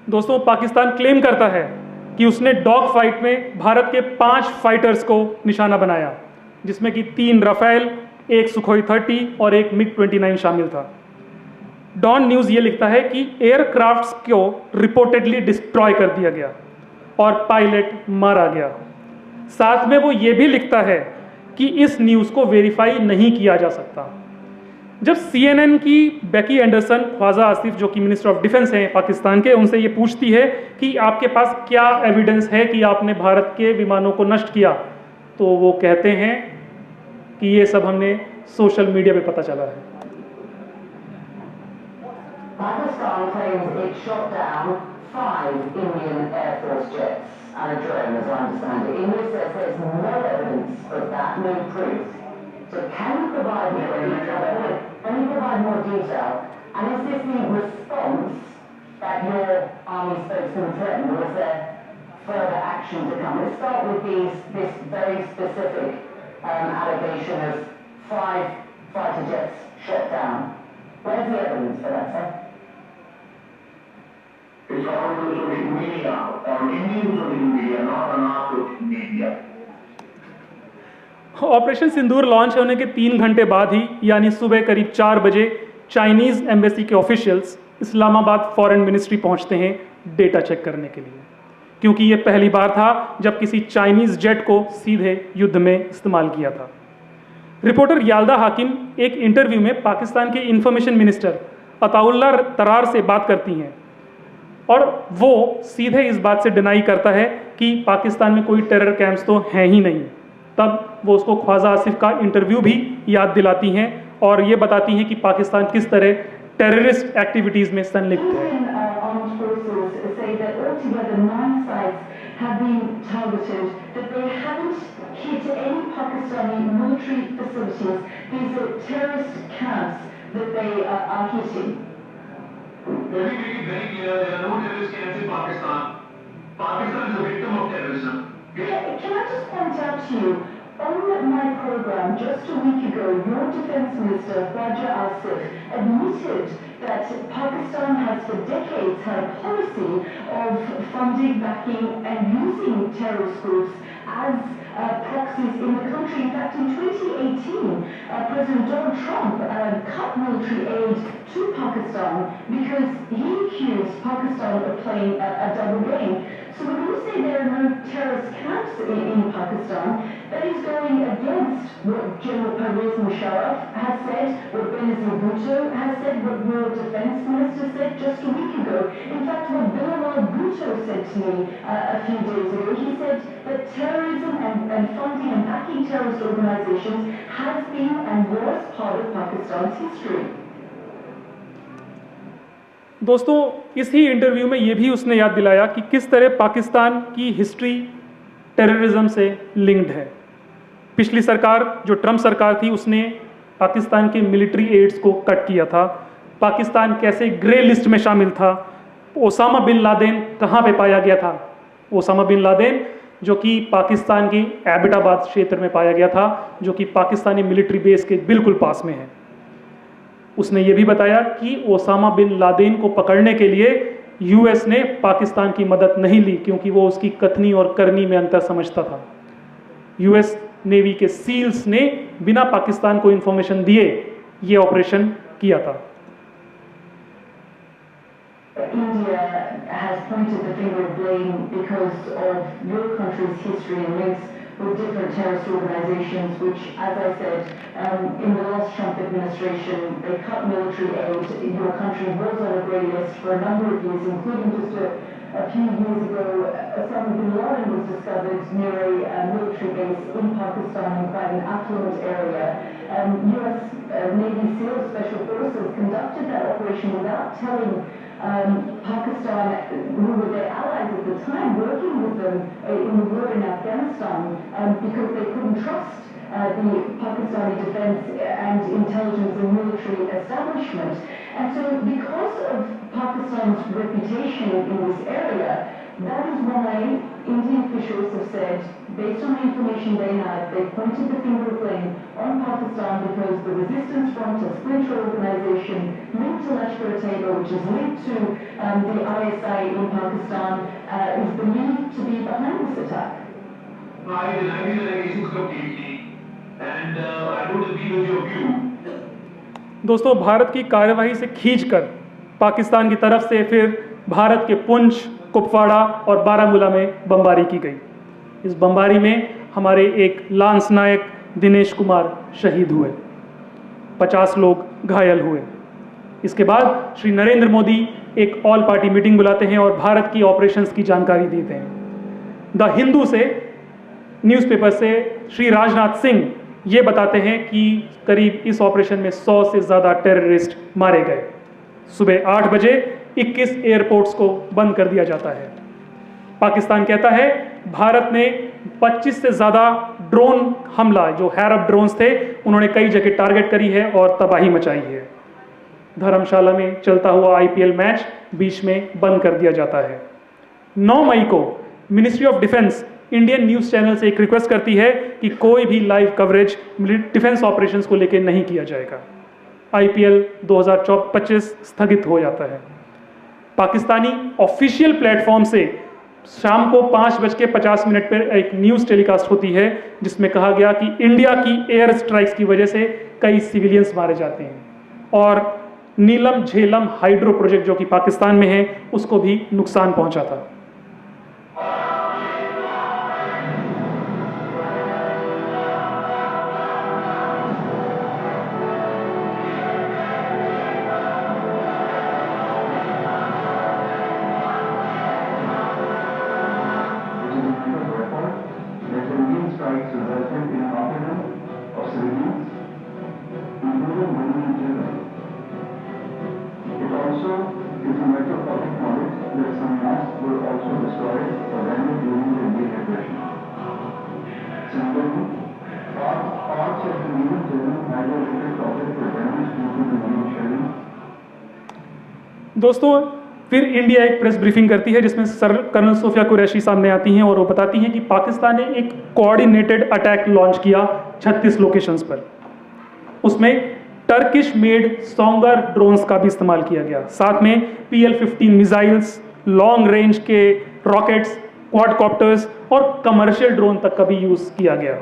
Speaker 1: दोस्तों, पाकिस्तान क्लेम करता है कि उसने डॉग फाइट में भारत के 5 फाइटर्स को निशाना बनाया, जिसमें कि 3 राफेल, 1 सुखोई 30 और 1 MiG-29 शामिल था। डॉन न्यूज़ ये लिखता है कि एयरक्राफ्ट्स को रिपोर्टेडली डिस्ट्रॉय कर दिया गया। और पायलट मारा गया। साथ में वो ये भी लिखता है कि इस न्यूज़ को वेरीफाई नहीं किया जा सकता। जब CNN की बेकी एंडरसन ख्वाजा आसिफ, जो कि मिनिस्टर ऑफ डिफेंस हैं पाकिस्तान के, उनसे ये पूछती है कि आपके पास क्या एविडेंस है कि आपने भारत के विमानों को नष्ट किया, तो वो कहते हैं कि ये सब हमने सोशल मीडिया पे पता चला है।
Speaker 3: Pakistan claims it shot down 5 Indian Air Force jets and a drone, as I understand it. India says there's no evidence of that, no proof. So can you provide more detail? Can you provide more detail? And is this the response that your army spokesman threatened, or is there further action to come? Let's start with this very specific allegation of 5 fighter jets shot down. Where's the evidence for that, sir?
Speaker 2: It's on the social media, on Indian social media, not on our social media.
Speaker 1: Operation Sindoor launch होने के 3 घंटे बाद ही, यानी सुबह करीब 4 बजे, Chinese embassy के officials Islamabad foreign ministry पहुंचते हैं डेटा चेक करने के लिए, क्योंकि ये पहली बार था जब किसी चाइनीज़ जेट को सीधे युद्ध में इस्तेमाल किया था। रिपोर्टर याल्दा हाकिम एक इंटरव्यू में पाकिस्तान के इंफॉर्मेशन मिनिस्टर अताउल्ला तरार से बात करती हैं, और वो सीधे इस बात से डिनाई करता है कि पाकिस्तान में कोई टेरर कैंप्स तो हैं ही नहीं। तब वो उसको ख्वाजा आसिफ का इंटरव्यू भी याद दिलाती हैं और ये बताती हैं कि पाकिस्तान किस तरह टेररिस्ट एक्टिविटीज़ में संलिप्त है।
Speaker 3: hit any Pakistani military facilities. These are terrorist camps that they are hitting.
Speaker 2: Let me make it very clear, there are no terrorist camps in Pakistan. Pakistan is a victim of terrorism.
Speaker 3: Can I just point out to you, on my program just a week ago, your defense minister, Khwaja Asif, admitted that Pakistan has for decades had a policy of funding, backing and using terrorist groups as proxies in the country. In fact, in 2018, President Donald Trump cut military aid to Pakistan because he accused Pakistan of playing a double game. So when you say there are no terrorist camps in Pakistan, that is going against what General Pervez Musharraf has said, what Benazir Bhutto has said, what your defense minister said just a week ago. In fact, what Bilal Bhutto said to me a few days ago, he said that terrorism and funding and backing terrorist organizations has been and was part of Pakistan's history.
Speaker 1: दोस्तों, इसी interview में ये भी उसने याद दिलाया कि किस तरह पाकिस्तान की हिस्ट्री टेररिज्म से लिंक्ड है। पिछली सरकार, जो ट्रंप सरकार थी, उसने पाकिस्तान के मिलिट्री एड्स को कट किया था। पाकिस्तान कैसे ग्रे लिस्ट में शामिल था। ओसामा बिन लादेन कहाँ पे पाया गया था? ओसामा बिन लादेन जो कि पाकिस्तान के एबटाबाद क्षेत्र में पाया गया था, जो कि पाकिस्तानी मिलिट्री बेस के बिल्कुल पास में है। उसने ये भी बताया कि ओसामा बिन लादेन को पकड़ने के लिए यूएस ने पाकिस्तान की मदद नहीं ली, क्योंकि वो उसकी कथनी और करनी में अंतर समझता था। यूएस नेवी के सील्स ने बिना पाकिस्तान को इंफॉर्मेशन दिए ये ऑपरेशन किया था।
Speaker 3: India has pointed the finger of blame because of your country's history and links with different terrorist organizations, which, as I said, in the last Trump administration, they cut military aid. Your country was on a grey list for a number of years, including just a few years ago, Osama bin Laden was discovered near a military base in Pakistan in quite an affluent area. US Navy SEAL Special Forces conducted that operation without telling Pakistan, who were their allies at the time, working with them in the war in Afghanistan, because they couldn't trust the Pakistani defense and intelligence and military establishment. And so because of Pakistan's reputation in this area, that is why Indian officials have said, based on the information they had, they pointed the finger of blame on Pakistan because the Resistance Front, a splinter organization linked to Lashkar-e-Taiba, which is linked to the ISI in Pakistan, is believed to be behind this attack.
Speaker 2: I deny these allegations completely, and I don't agree with your view.
Speaker 1: दोस्तों, भारत की कार्यवाही से खींचकर पाकिस्तान की तरफ से फिर भारत के पुंछ कुपवाड़ा और बारामूला में बमबारी की गई। इस बमबारी में हमारे एक लांस नायक दिनेश कुमार शहीद हुए, 50 लोग घायल हुए। इसके बाद श्री नरेंद्र मोदी एक ऑल पार्टी मीटिंग बुलाते हैं और भारत की ऑपरेशंस की जानकारी देते हैं। द हिंदू से, न्यूज़पेपर से श्री राजनाथ सिंह ये बताते हैं कि करीब इस ऑपरेशन में 100 से ज़्यादा टेररिस्ट मारे गए। सुबह 8 बजे 21 एयरपोर्ट्स को बंद कर दिया जाता है। पाकिस्तान कहता है भारत ने 25 से ज़्यादा ड्रोन हमला, जो हैरब ड्रोन्स थे, उन्होंने कई जगह टारगेट करी है और तबाही मचाई है। धर्मशाला में चलता हुआ IPL मैच बीच में बंद कर दिया जाता है। 9 मई को ministry of defence Indian news channel से एक रिक्वेस्ट करती है कि कोई भी लाइव कवरेज डिफेंस ऑपरेशंस को लेकर नहीं किया जाएगा। IPL 2025 स्थगित हो जाता है। पाकिस्तानी ऑफिशियल प्लेटफॉर्म से शाम को 5:50 पर एक न्यूज़ टेलीकास्ट होती है जिसमें कहा गया कि इंडिया की एयर स्ट्राइक्स की वजह से कई सिविलियंस मारे जाते हैं और नीलम झेलम हाइड्रो प्रोजेक्ट जो कि पाकिस्तान में है उसको भी नुकसान पहुंचा था। दोस्तों, फिर इंडिया एक प्रेस ब्रीफिंग करती है जिसमें कर्नल सोफिया कुरैशी सामने आती हैं और वो बताती हैं कि पाकिस्तान ने एक कोऑर्डिनेटेड अटैक लॉन्च किया 36 लोकेशंस पर। उसमें टर्किश मेड सोंगर ड्रोन्स का भी इस्तेमाल किया गया, साथ में PL-15 मिसाइल्स, लॉन्ग रेंज के रॉकेट्स, क्वाडकॉप्टर्स और कमर्शियल ड्रोन तक का भी यूज किया गया।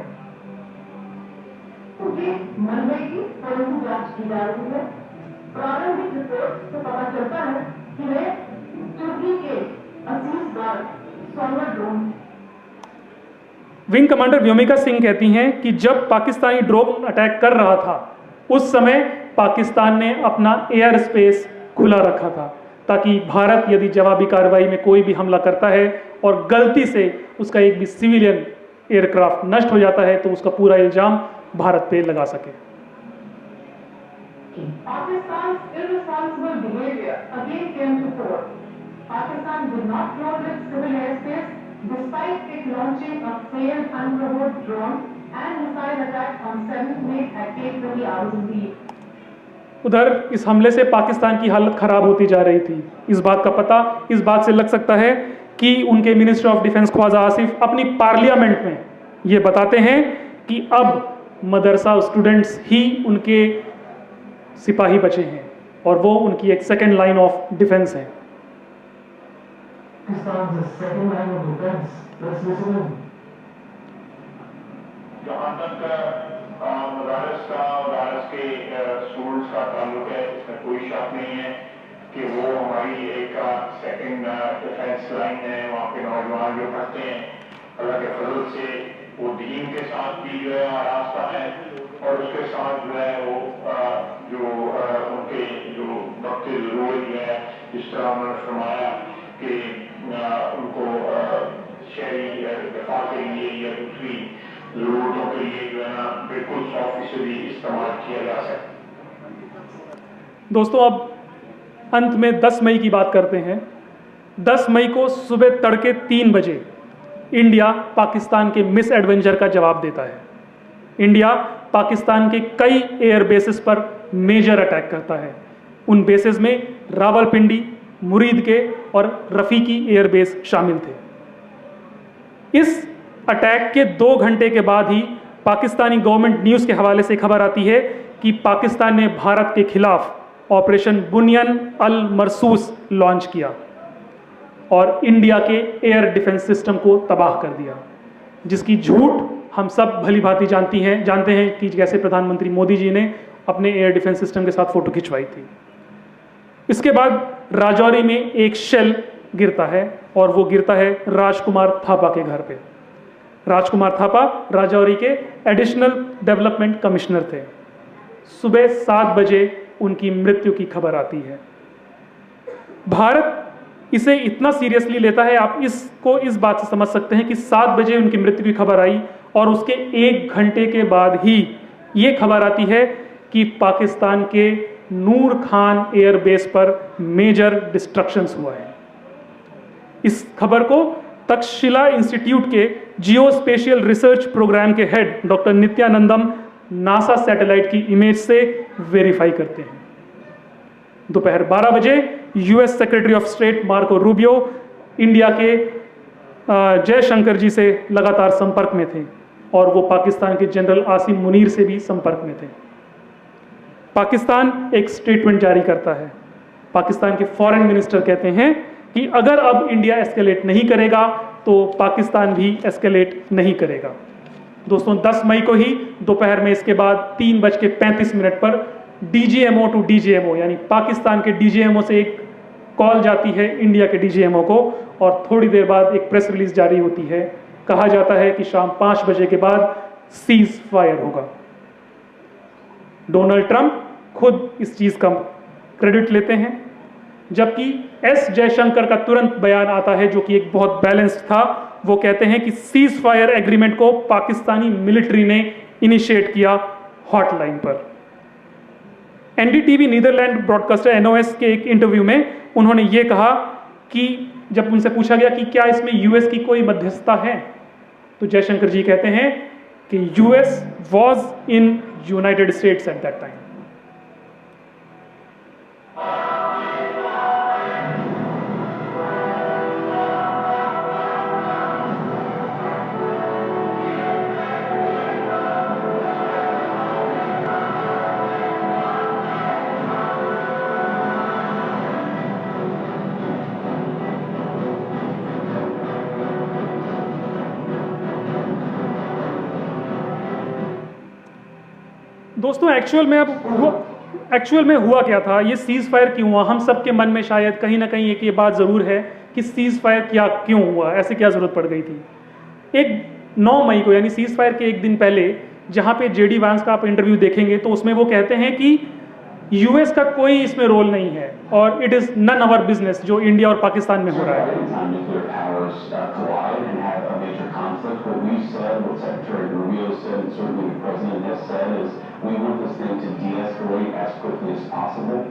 Speaker 3: प्रारंभिक रिपोर्ट से पता चलता है कि वे तुर्की के अजीज बाग solar drone.
Speaker 1: Wing commander Vyomika Singh कहती हैं कि जब पाकिस्तानी ड्रोन अटैक कर रहा था उस समय पाकिस्तान ने अपना एयर स्पेस खुला रखा था ताकि भारत यदि जवाबी कार्रवाई में कोई भी हमला करता है और गलती से उसका एक भी सिविलियन एयरक्राफ्ट नष्ट हो जाता है तो उसका पूरा इल्जाम भारत पे लगा सके।
Speaker 3: Pakistan's irresponsible behavior again came to fore. Pakistan did not close its civil airspace despite it launching a failed unprovoked drone and missile attack on 7th May at 8:20 hours in the evening.
Speaker 1: उधर इस हमले से पाकिस्तान की हालत खराब होती जा रही थी। इस बात का पता इस बात से लग सकता है कि उनके minister of defence Khawaja Asif अपनी पार्लियामेंट में ये बताते हैं कि अब मदरसा स्टूडेंट्स ही उनके सिपाही बचे हैं और वो उनकी एक सेकेंड लाइन ऑफ डिफेंस है।
Speaker 2: जहाँ तक मदारस का और मदारस के स्कूल्स का ताल्लुक है, इसमें कोई शक नहीं है कि वो हमारी एक सेकेंड डिफेंस लाइन है। वहाँ पे नौजवान जो पढ़ते हैं अल्लाह के फजल से वो दीन के साथ भी जो है आरास्ता है और उसके साथ जो है वो जो उनके जो वक्त जरूरत जो है जिस तरह उन्होंने फरमाया कि उनको शहरी दफा के लिए या दूसरी जरूरतों के लिए जो है ना बिल्कुल 100% इस्तेमाल किया जा सकता।
Speaker 1: दोस्तों, अब अंत में 10 मई की बात करते हैं। 10 मई को सुबह तड़के 3 बजे इंडिया पाकिस्तान के मिस एडवेंचर का जवाब देता है। इंडिया पाकिस्तान के कई एयर बेसिस पर मेजर अटैक करता है। उन बेसिस में रावलपिंडी, मुरीद के और रफीकी एयर बेस शामिल थे। इस अटैक के 2 घंटे के बाद ही पाकिस्तानी गवर्नमेंट न्यूज़ के हवाले से खबर आती है कि पाकिस्तान ने भारत के खिलाफ ऑपरेशन बुनियन अल मरसूस लॉन्च किया और इंडिया के एयर डिफेंस सिस्टम को तबाह कर दिया, जिसकी झूठ हम सब भली भांति जानते हैं कि कैसे प्रधानमंत्री मोदी जी ने अपने एयर डिफेंस सिस्टम के साथ फोटो खिंचवाई थी। इसके बाद राजौरी में एक शेल गिरता है और वो गिरता है राजकुमार थापा के घर पे। राजकुमार थापा राजौरी के एडिशनल डेवलपमेंट कमिश्नर थे। सुबह 7 बजे उनकी मृत्यु की खबर आती है। भारत इसे इतना सीरियसली लेता है, आप इसको इस बात से समझ सकते हैं कि 7 बजे उनकी मृत्यु की खबर आई और उसके 1 घंटे के बाद ही ये खबर आती है कि पाकिस्तान के नूर खान एयरबेस पर मेजर डिस्ट्रक्शंस हुआ है। इस खबर को तक्षशिला इंस्टीट्यूट के जियोस्पेशियल रिसर्च प्रोग्राम के head doctor Nityanandam NASA satellite की इमेज से वेरीफाई करते हैं। दोपहर 12 बजे US secretary of state Marco Rubio India के जयशंकर जी से लगातार संपर्क में थे और वो पाकिस्तान के जनरल आसिम मुनीर से भी संपर्क में थे। पाकिस्तान एक स्टेटमेंट जारी करता है। पाकिस्तान के फॉरेन मिनिस्टर कहते हैं कि अगर अब इंडिया एस्केलेट नहीं करेगा तो पाकिस्तान भी एस्केलेट नहीं करेगा। दोस्तों 10 मई को ही दोपहर में इसके बाद 3:35 पर डीजीएमओ टू डीजीएमओ यानी पाकिस्तान के डीजीएमओ से एक कॉल जाती है इंडिया के डीजीएमओ को और थोड़ी देर बाद एक प्रेस रिलीज जारी होती है। कहा जाता है कि शाम 5 बजे के बाद सीज फायर होगा। डोनाल्ड ट्रंप खुद इस चीज का क्रेडिट लेते हैं, जबकि एस जयशंकर का तुरंत बयान आता है जो कि एक बहुत बैलेंस्ड था। वो कहते हैं कि सीज फायर एग्रीमेंट को पाकिस्तानी मिलिट्री ने इनिशिएट किया हॉटलाइन पर। एनडीटीवी नीदरलैंड ब्रॉडकास्टर एनओएस के एक इंटरव्यू में उन्होंने ये कहा कि जब उनसे पूछा गया कि क्या इसमें यूएस की कोई मध्यस्थता है, तो जयशंकर जी कहते हैं कि US was in United states at that time. दोस्तों एक्चुअल में हुआ क्या था, ये सीज फायर क्यों हुआ? हम सबके मन में शायद कहीं ना कहीं एक ये बात ज़रूर है कि सीज फायर क्यों हुआ, ऐसे क्या ज़रूरत पड़ गई थी। एक 9 मई को यानी सीज फायर के एक दिन पहले जहाँ पे जेडी वांस का आप इंटरव्यू देखेंगे तो उसमें वो कहते हैं कि यूएस का कोई इसमें रोल नहीं है और it is none our business जो इंडिया और पाकिस्तान में हो रहा है।
Speaker 4: We want this thing to de-escalate as quickly as possible.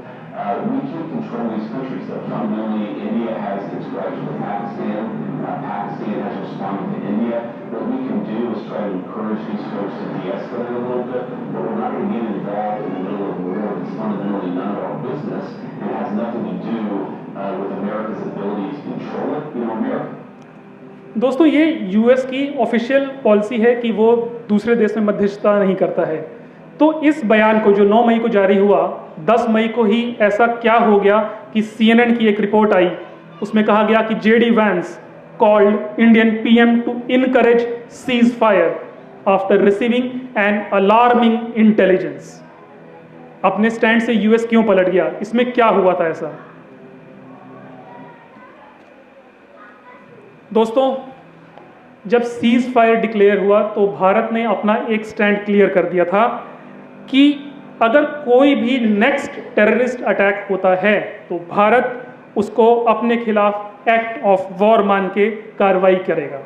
Speaker 4: We can't control these countries though. Fundamentally, India has its grudge with Pakistan. Pakistan has responded to India. What we can do is try to encourage these folks to de-escalate a little bit, but we're not going to get involved in the middle of a war that's fundamentally none of our business and has nothing to do with America's ability to control it. You know, America.
Speaker 1: दोस्तों ये US की official policy है कि वो दूसरे देश में मध्यस्थता नहीं करता है। तो इस बयान को जो 9 मई को जारी हुआ, 10 मई को ही ऐसा क्या हो गया कि CNN की एक रिपोर्ट आई, उसमें कहा गया कि JD Vance called Indian PM to encourage ceasefire after receiving an alarming intelligence. अपने स्टैंड से यूएस क्यों पलट गया, इसमें क्या हुआ था ऐसा? दोस्तों जब सीज फायर डिक्लेयर हुआ तो भारत ने अपना एक स्टैंड क्लियर कर दिया था कि अगर कोई भी नेक्स्ट टेररिस्ट अटैक होता है तो भारत उसको अपने खिलाफ एक्ट ऑफ वॉर मान के कार्रवाई करेगा।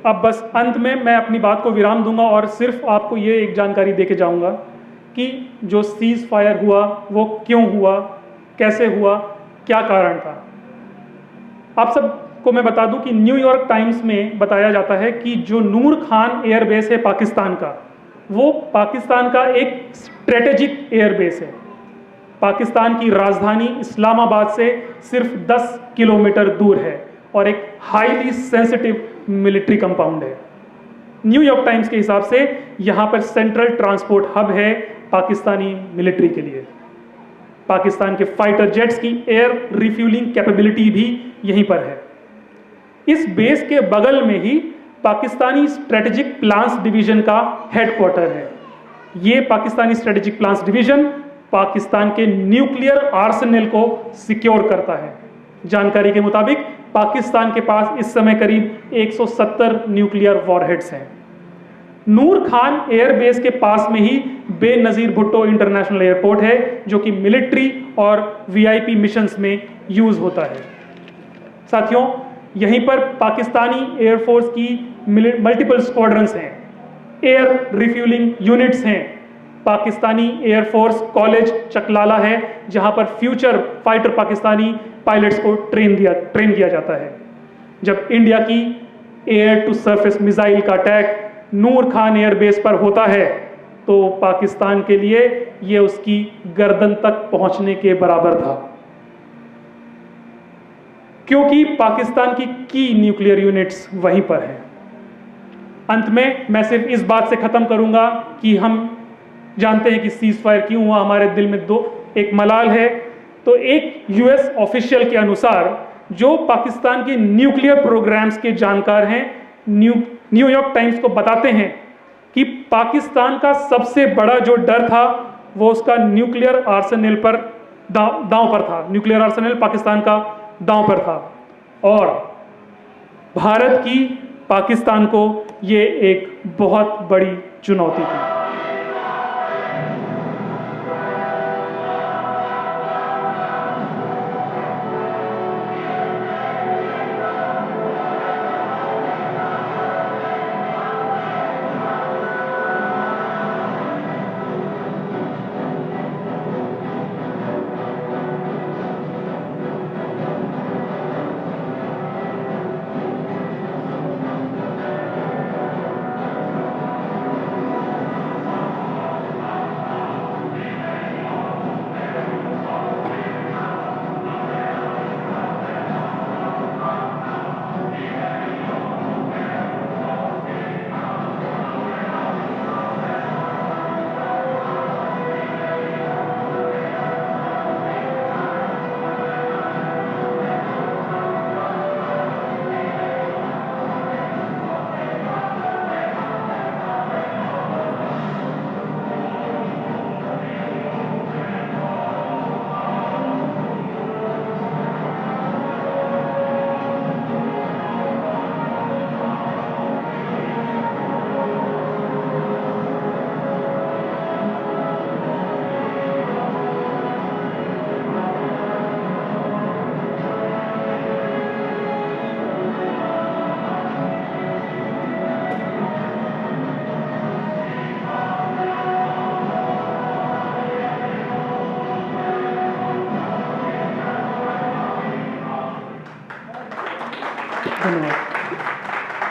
Speaker 1: अब बस अंत में मैं अपनी बात को विराम दूंगा और सिर्फ आपको ये एक जानकारी देके जाऊंगा कि जो सीज फायर हुआ वो क्यों हुआ, कैसे हुआ, क्या कारण था। आप सबको मैं बता दूं कि न्यूयॉर्क टाइम्स में बताया जाता है कि जो नूर खान एयरबेस है पाकिस्तान का, वो पाकिस्तान का एक स्ट्रेटेजिक एयरबेस है। पाकिस्तान की राजधानी इस्लामाबाद से सिर्फ 10 किलोमीटर दूर है और एक हाईली सेंसिटिव मिलिट्री कंपाउंड है। न्यूयॉर्क टाइम्स के हिसाब से यहाँ पर सेंट्रल ट्रांसपोर्ट हब है पाकिस्तानी मिलिट्री के लिए। पाकिस्तान के फाइटर जेट्स की एयर रिफ्यूलिंग कैपेबिलिटी भी यहीं पर है। इस बेस के बगल में ही पाकिस्तानी स्ट्रेटेजिक प्लान्स डिवीजन का हेडक्वार्टर है। ये Pakistani strategic plans division Pakistan के न्यूक्लियर आर्सेनल को सिक्योर करता है। जानकारी के मुताबिक पाकिस्तान के पास इस समय करीब 170 न्यूक्लियर वॉरहेड्स हैं। नूर खान एयरबेस के पास में ही बेनजीर भुट्टो इंटरनेशनल एयरपोर्ट है, जो कि मिलिट्री और वीआईपी मिशंस में यूज होता है। साथियों, यहीं पर पाकिस्तानी एयरफोर्स की मल्टीपल स्क्वाड्रंस हैं, एयर रिफ्यूलिंग यूनिट्स हैं। पाकिस्तानी एयरफोर्स कॉलेज चकलाला है, जहां पर फ्यूचर फाइटर पाकिस्तानी पायलट्स को ट्रेन किया जाता है। जब इंडिया की एयर टू सरफेस मिसाइल का अटैक नूर खान एयरबेस पर होता है तो पाकिस्तान के लिए यह उसकी गर्दन तक पहुंचने के बराबर था, क्योंकि पाकिस्तान की न्यूक्लियर यूनिट्स वहीं पर हैं। अंत में मैं सिर्फ इस बात से खत्म करूंगा कि हम जानते हैं कि सीज फायर क्यों हुआ, हमारे दिल में एक मलाल है। तो एक यूएस ऑफिशियल के अनुसार जो पाकिस्तान के न्यूक्लियर प्रोग्राम्स के जानकार हैं, न्यूयॉर्क टाइम्स को बताते हैं कि पाकिस्तान का सबसे बड़ा जो डर था वो उसका न्यूक्लियर आर्सेनल पर दांव पर था। न्यूक्लियर आर्सेनल पाकिस्तान का दांव पर था और भारत की पाकिस्तान को ये एक बहुत बड़ी चुनौती थी।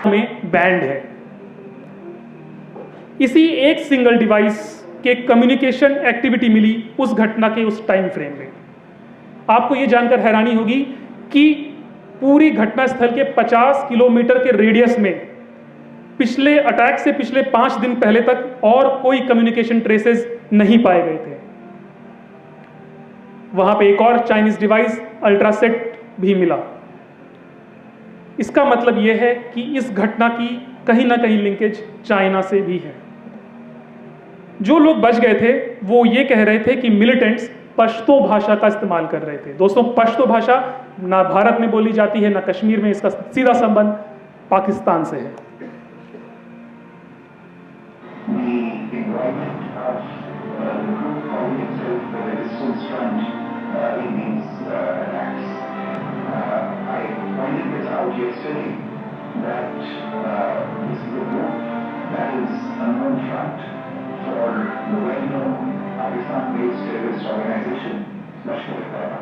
Speaker 1: में बैंड है। इसी एक सिंगल डिवाइस के कम्युनिकेशन एक्टिविटी मिली उस घटना के उस टाइम फ्रेम में। आपको यह जानकर हैरानी होगी कि पूरी घटना स्थल के 50 किलोमीटर के रेडियस में पिछले अटैक से पिछले 5 दिन पहले तक और कोई कम्युनिकेशन ट्रेसेस नहीं पाए गए थे। वहां पे एक और चाइनीज डिवाइस अल्ट्रासेट भी मिला। इसका मतलब यह है कि इस घटना की कहीं ना कहीं लिंकेज चाइना से भी है। जो लोग बच गए थे वो ये कह रहे थे कि मिलिटेंट्स पश्तो भाषा का इस्तेमाल कर रहे थे। दोस्तों, पश्तो भाषा ना भारत में बोली जाती है ना कश्मीर में, इसका सीधा संबंध पाकिस्तान से है।
Speaker 2: Yesterday that this is a group that is unknown front for the well-known Pakistan-based terrorist organization Lashkar-e-Taiba.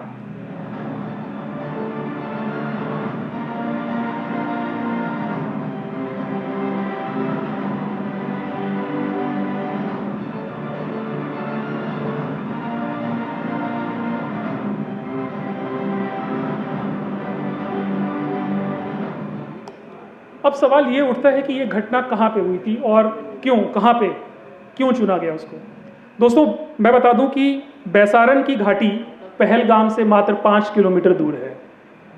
Speaker 1: अब सवाल ये उठता है कि ये घटना कहाँ पे हुई थी और क्यों, कहाँ पे, क्यों चुना गया उसको। दोस्तों मैं बता दूं कि बैसारन की घाटी पहलगाम से मात्र 5 किलोमीटर दूर है,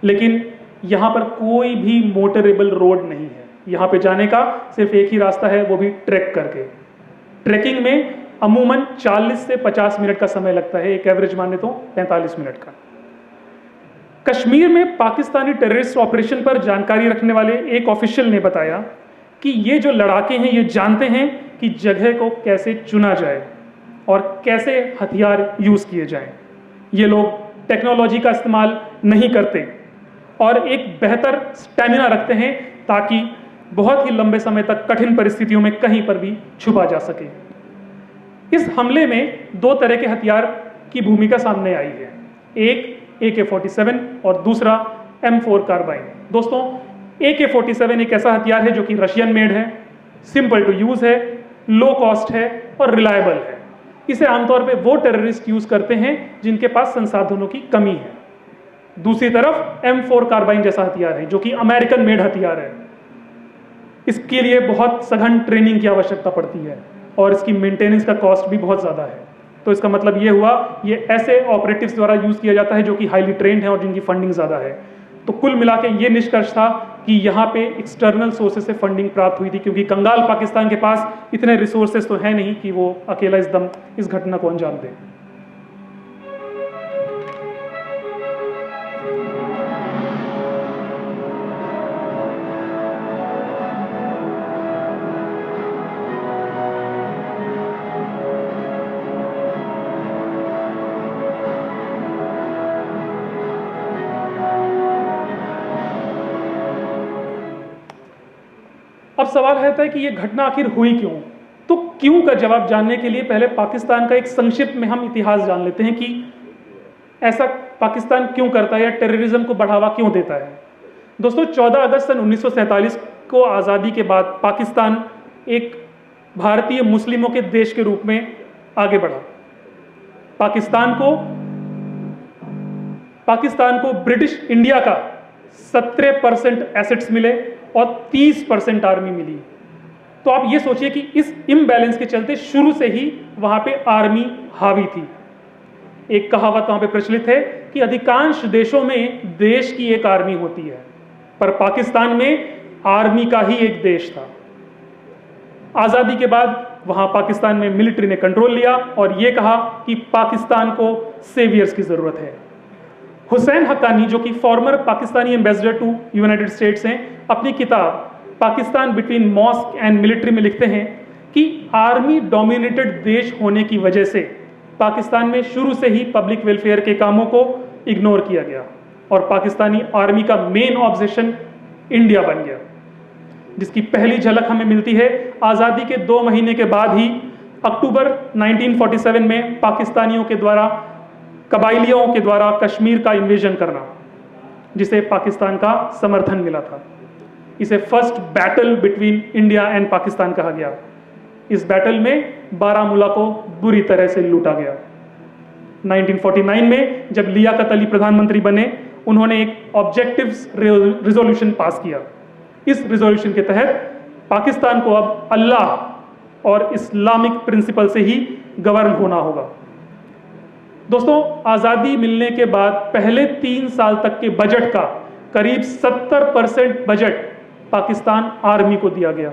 Speaker 1: लेकिन यहाँ पर कोई भी मोटरेबल रोड नहीं है। यहाँ पे जाने का सिर्फ एक ही रास्ता है, वो भी ट्रैक करके। ट्रैकिंग में अमूमन 40 से 50 मिनट का समय लगता है, एक एवरेज माने तो 45 मिनट का। कश्मीर में पाकिस्तानी टेररिस्ट ऑपरेशन पर जानकारी रखने वाले एक ऑफिशियल ने बताया कि ये जो लड़ाके हैं ये जानते हैं कि जगह को कैसे चुना जाए और कैसे हथियार यूज़ किए जाएं। ये लोग टेक्नोलॉजी का इस्तेमाल नहीं करते और एक बेहतर स्टैमिना रखते हैं ताकि बहुत ही लंबे समय तक कठिन परिस्थितियों में कहीं पर भी छुपा जा सके। इस हमले में 2 तरह के हथियार की भूमिका सामने आई है, एक AK-47 और दूसरा M4 कार्बाइन। दोस्तों AK-47 एक ऐसा हथियार है जो कि रशियन मेड है, सिंपल टू यूज़ है, लो कॉस्ट है और रिलायबल है। इसे आमतौर पे वो टेररिस्ट यूज़ करते हैं जिनके पास संसाधनों की कमी है। दूसरी तरफ M4 कार्बाइन जैसा हथियार है जो कि अमेरिकन मेड हथियार है। इसके लिए बहुत सघन ट्रेनिंग की आवश्यकता पड़ती है और इसकी मेंटेनेंस का कॉस्ट भी बहुत ज़्यादा है। तो इसका मतलब ये हुआ ये ऐसे ऑपरेटिव्स द्वारा यूज़ किया जाता है जो कि हाईली ट्रेंड है और जिनकी फंडिंग ज़्यादा है। तो कुल मिला के ये निष्कर्ष था कि यहाँ पे एक्सटर्नल सोर्सेज से फंडिंग प्राप्त हुई थी, क्योंकि कंगाल पाकिस्तान के पास इतने रिसोर्सेज तो है नहीं कि वो अकेला इस घटना को अंजाम दे। अब सवाल रहता है कि ये घटना आखिर हुई क्यों। तो क्यों का जवाब जानने के लिए पहले पाकिस्तान का एक संक्षिप्त में हम इतिहास जान लेते हैं कि ऐसा पाकिस्तान क्यों करता है या टेररिज्म को बढ़ावा क्यों देता है। दोस्तों 14 अगस्त सन 1947 को आज़ादी के बाद पाकिस्तान एक भारतीय मुस्लिमों के देश के रूप में आगे बढ़ा। पाकिस्तान को ब्रिटिश इंडिया का 17% एसेट्स मिले और 30% आर्मी मिली। तो आप ये सोचिए कि इस इम्बैलेंस के चलते शुरू से ही वहां पे आर्मी हावी थी। एक कहावत वहां पे प्रचलित है कि अधिकांश देशों में देश की एक आर्मी होती है, पर पाकिस्तान में आर्मी का ही एक देश था। आज़ादी के बाद वहां पाकिस्तान में मिलिट्री ने कंट्रोल लिया और ये कहा कि पाकिस्तान को सेवियर्स की ज़रूरत है। हुसैन हक्कानी जो कि former Pakistani ambassador to United States हैं, अपनी किताब Pakistan between mosque and military में लिखते हैं कि आर्मी डोमिनेटेड देश होने की वजह से पाकिस्तान में शुरू से ही पब्लिक वेलफेयर के कामों को इग्नोर किया गया और पाकिस्तानी आर्मी का मेन ऑब्जेक्शन इंडिया बन गया, जिसकी पहली झलक हमें मिलती है आज़ादी के 2 महीने के बाद ही अक्टूबर 1947 में पाकिस्तानियों के द्वारा, कबाइलियों के द्वारा कश्मीर का इन्वेजन करना, जिसे पाकिस्तान का समर्थन मिला था। इसे first battle between India and Pakistan कहा गया। इस बैटल में बारामूला को बुरी तरह से लूटा गया। 1949 में जब लियाकत अली प्रधानमंत्री बने, उन्होंने एक ऑब्जेक्टिव्स रिजोल्यूशन पास किया। इस रिजोल्यूशन के तहत पाकिस्तान को अब अल्लाह और इस्लामिक प्रिंसिपल से ही गवर्न होना होगा। दोस्तों, आज़ादी मिलने के बाद पहले 3 साल तक के बजट का करीब 70% बजट पाकिस्तान आर्मी को दिया गया।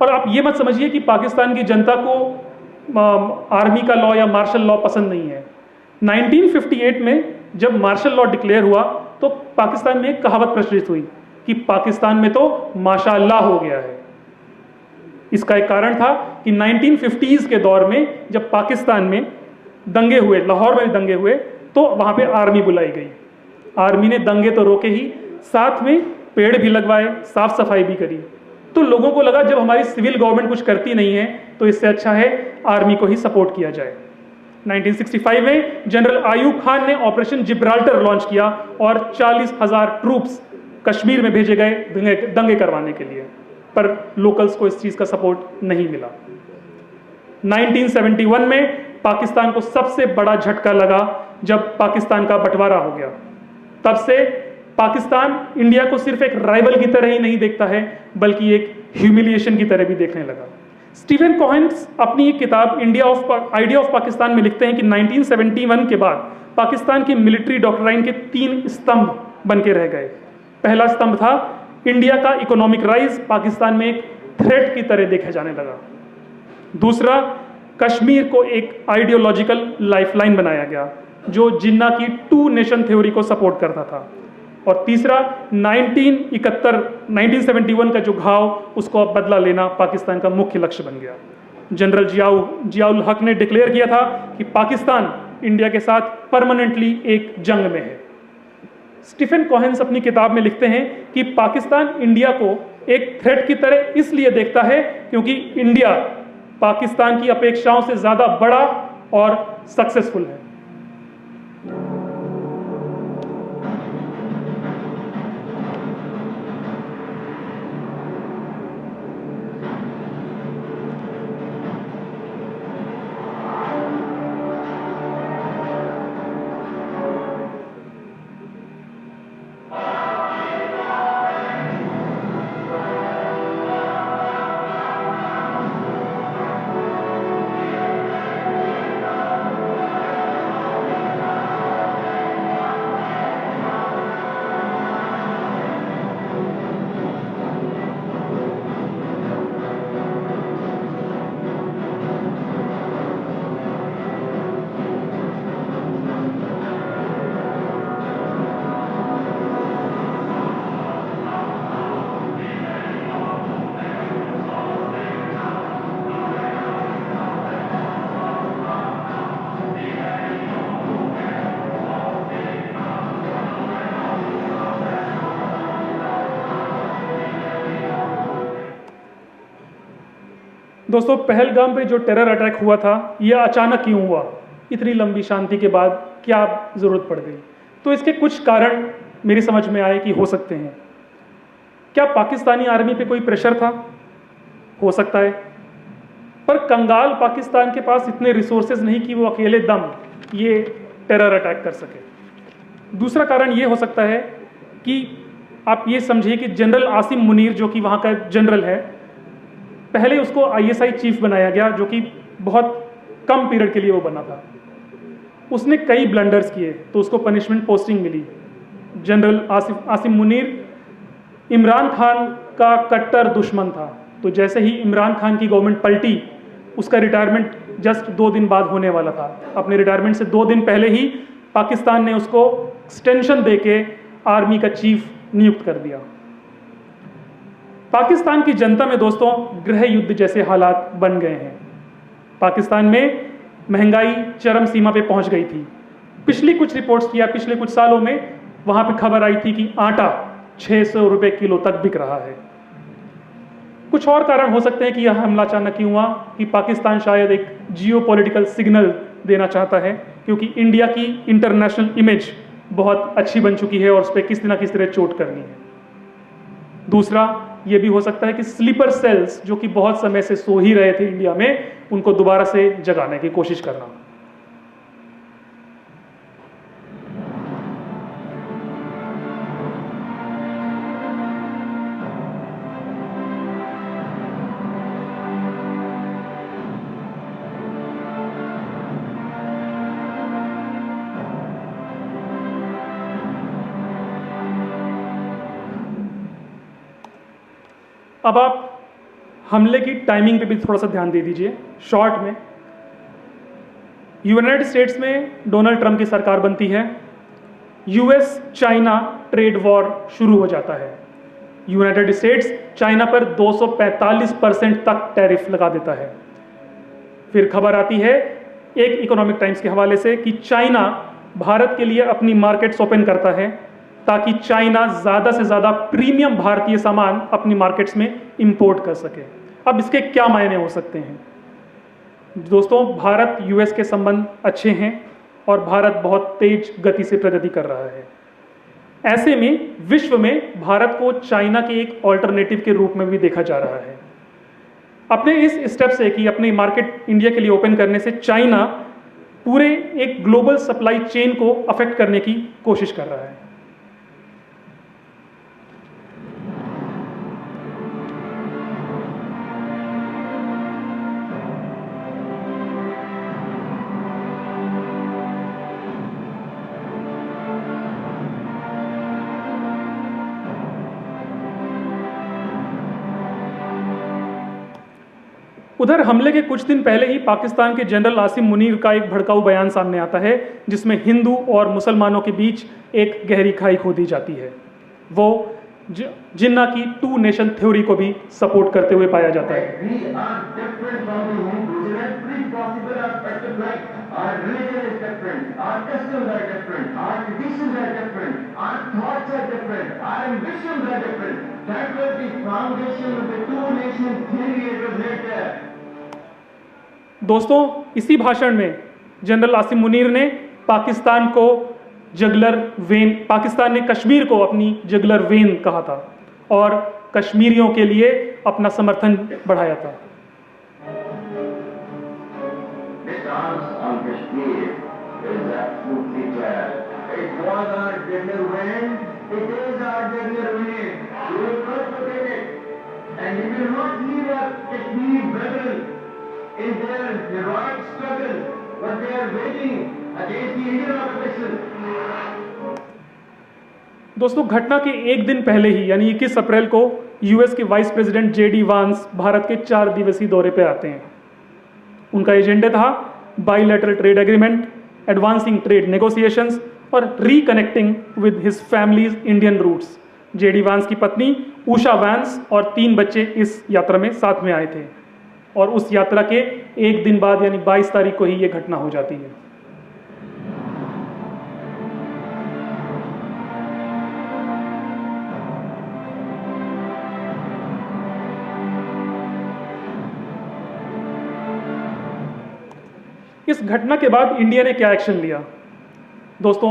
Speaker 1: और आप ये मत समझिए कि पाकिस्तान की जनता को आर्मी का लॉ या मार्शल लॉ पसंद नहीं है। 1958 में जब मार्शल लॉ डिक्लेयर हुआ तो पाकिस्तान में एक कहावत प्रचलित हुई कि पाकिस्तान में तो माशाअल्लाह हो गया है। इसका एक कारण था कि 1950s के दौर में जब पाकिस्तान में दंगे हुए, लाहौर में दंगे हुए, तो वहाँ पे आर्मी बुलाई गई। आर्मी ने दंगे तो रोके ही, साथ में पेड़ भी लगवाए, साफ सफाई भी करी। तो लोगों को लगा जब हमारी सिविल गवर्नमेंट कुछ करती नहीं है तो इससे अच्छा है आर्मी को ही सपोर्ट किया जाए। 1965 में जनरल आयूब खान ने ऑपरेशन जिब्राल्टर लॉन्च किया और 40,000 ट्रूप्स कश्मीर में भेजे गए दंगे करवाने के लिए, पर लोकल्स को इस चीज़ का सपोर्ट नहीं मिला। 1971 में पाकिस्तान को सबसे बड़ा झटका लगा जब पाकिस्तान का बंटवारा हो गया। तब से पाकिस्तान इंडिया को सिर्फ एक राइवल की तरह ही नहीं देखता है, बल्कि एक ह्यूमिलिएशन की तरह भी देखने लगा। स्टीफन कोहेंस अपनी एक किताब आइडिया ऑफ पाकिस्तान में लिखते हैं कि 1971 के बाद पाकिस्तान की मिलिट्री डॉक्ट्राइन के 3 स्तंभ बन के रह गए। पहला स्तंभ था इंडिया का इकोनॉमिक राइज पाकिस्तान में एक थ्रेट की तरह देखा जाने लगा। दूसरा, कश्मीर को एक आइडियोलॉजिकल लाइफलाइन बनाया गया जो जिन्ना की 2 नेशन थ्योरी को सपोर्ट करता था। और तीसरा, 1971 का जो घाव, उसको अब बदला लेना पाकिस्तान का मुख्य लक्ष्य बन गया। जनरल जियाउल हक ने डिक्लेयर किया था कि पाकिस्तान इंडिया के साथ परमानेंटली एक जंग में है। स्टीफन कोहेंस अपनी किताब में लिखते हैं कि पाकिस्तान इंडिया को एक थ्रेट की तरह इसलिए देखता है क्योंकि इंडिया पाकिस्तान की अपेक्षाओं से ज्यादा बड़ा और सक्सेसफुल है। दोस्तों, पहलगाम पे जो टेरर अटैक हुआ था, यह अचानक क्यों हुआ? इतनी लंबी शांति के बाद क्या ज़रूरत पड़ गई? तो इसके कुछ कारण मेरी समझ में आए कि हो सकते हैं। क्या पाकिस्तानी आर्मी पे कोई प्रेशर था? हो सकता है, पर कंगाल पाकिस्तान के पास इतने रिसोर्सेज नहीं कि वो अकेले दम ये टेरर अटैक कर सके। दूसरा कारण ये हो सकता है कि आप ये समझिए कि जनरल आसिम मुनीर, जो कि वहाँ का जनरल है, पहले उसको ISI चीफ बनाया गया, जो कि बहुत कम पीरियड के लिए वो बना था। उसने कई ब्लंडर्स किए तो उसको पनिशमेंट पोस्टिंग मिली। जनरल आसिम मुनीर इमरान खान का कट्टर दुश्मन था, तो जैसे ही इमरान खान की गवर्नमेंट पलटी, उसका रिटायरमेंट जस्ट 2 दिन बाद होने वाला था। अपने रिटायरमेंट से 2 दिन पहले ही पाकिस्तान ने उसको एक्सटेंशन देके आर्मी का चीफ नियुक्त कर दिया। पाकिस्तान की जनता में दोस्तों गृह युद्ध जैसे हालात बन गए हैं। पाकिस्तान में महंगाई चरम सीमा पे पहुंच गई थी। पिछली कुछ रिपोर्ट्स किया, पिछले कुछ सालों में वहां पे खबर आई थी कि आटा 600 रुपए किलो तक बिक रहा है। कुछ और कारण हो सकते हैं कि यह हमला अचानक क्यों हुआ, कि पाकिस्तान शायद एक जियोपॉलिटिकल सिग्नल देना चाहता है, क्योंकि इंडिया की इंटरनेशनल इमेज बहुत अच्छी बन चुकी है और उस पर किसी ना किसी तरह चोट करनी है। दूसरा ये भी हो सकता है कि स्लीपर सेल्स, जो कि बहुत समय से सो ही रहे थे इंडिया में, उनको दोबारा से जगाने की कोशिश करना। अब आप हमले की टाइमिंग पे भी थोड़ा सा ध्यान दे दीजिए। शॉर्ट में, यूनाइटेड स्टेट्स में डोनाल्ड ट्रंप की सरकार बनती है। US चाइना ट्रेड वॉर शुरू हो जाता है। यूनाइटेड स्टेट्स चाइना पर 245% तक टैरिफ लगा देता है। फिर खबर आती है एक इकोनॉमिक टाइम्स के हवाले से कि चाइना भारत के लिए अपनी मार्केट्स ओपन करता है ताकि चाइना ज़्यादा से ज़्यादा प्रीमियम भारतीय सामान अपनी मार्केट्स में इंपोर्ट कर सके। अब इसके क्या मायने हो सकते हैं? दोस्तों, भारत US के संबंध अच्छे हैं और भारत बहुत तेज गति से प्रगति कर रहा है। ऐसे में विश्व में भारत को चाइना के एक ऑल्टरनेटिव के रूप में भी देखा जा रहा है। अपने इस स्टेप से कि अपनी मार्केट इंडिया के लिए ओपन करने से चाइना पूरे एक ग्लोबल सप्लाई चेन को अफेक्ट करने की कोशिश कर रहा है। उधर हमले के कुछ दिन पहले ही पाकिस्तान के जनरल आसिम मुनीर का एक भड़काऊ बयान सामने आता है, जिसमें हिंदू और मुसलमानों के बीच एक गहरी खाई खोदी जाती है। वो जिन्ना की 2 नेशन थ्योरी को भी सपोर्ट करते हुए पाया जाता है।
Speaker 5: We are different from the Hindus in every possible aspect of life. Our religion is different, our customs are different, our traditions are different, our thoughts are different, our ambitions are different. That was the foundation of the 2 nation theory that was laid there.
Speaker 1: दोस्तों, इसी भाषण में general Asim Munir ने पाकिस्तान को juggler when, Pakistan ने कश्मीर को अपनी juggler when कहा था और कश्मीरियों के लिए अपना समर्थन बढ़ाया था।
Speaker 5: The stance on Kashmir is absolutely clear. It was our jugular vein, it is our jugular vein. We will not forget it. And we will not leave our Kashmir brethren in their heroic struggle, what they are waging against the Indian occupation.
Speaker 1: दोस्तों, घटना के एक दिन पहले ही यानी 21 अप्रैल को US के vice president JD वांस भारत के 4 दिवसीय दौरे पर आते हैं। उनका एजेंडा था bilateral trade agreement, advancing trade negotiations और reconnecting with his families Indian roots. JD Vance की पत्नी उषा वांस और 3 बच्चे इस यात्रा में साथ में आए थे और उस यात्रा के एक दिन बाद यानी 22 तारीख को ही ये घटना हो जाती है। इस घटना के बाद इंडिया ने क्या एक्शन लिया? दोस्तों,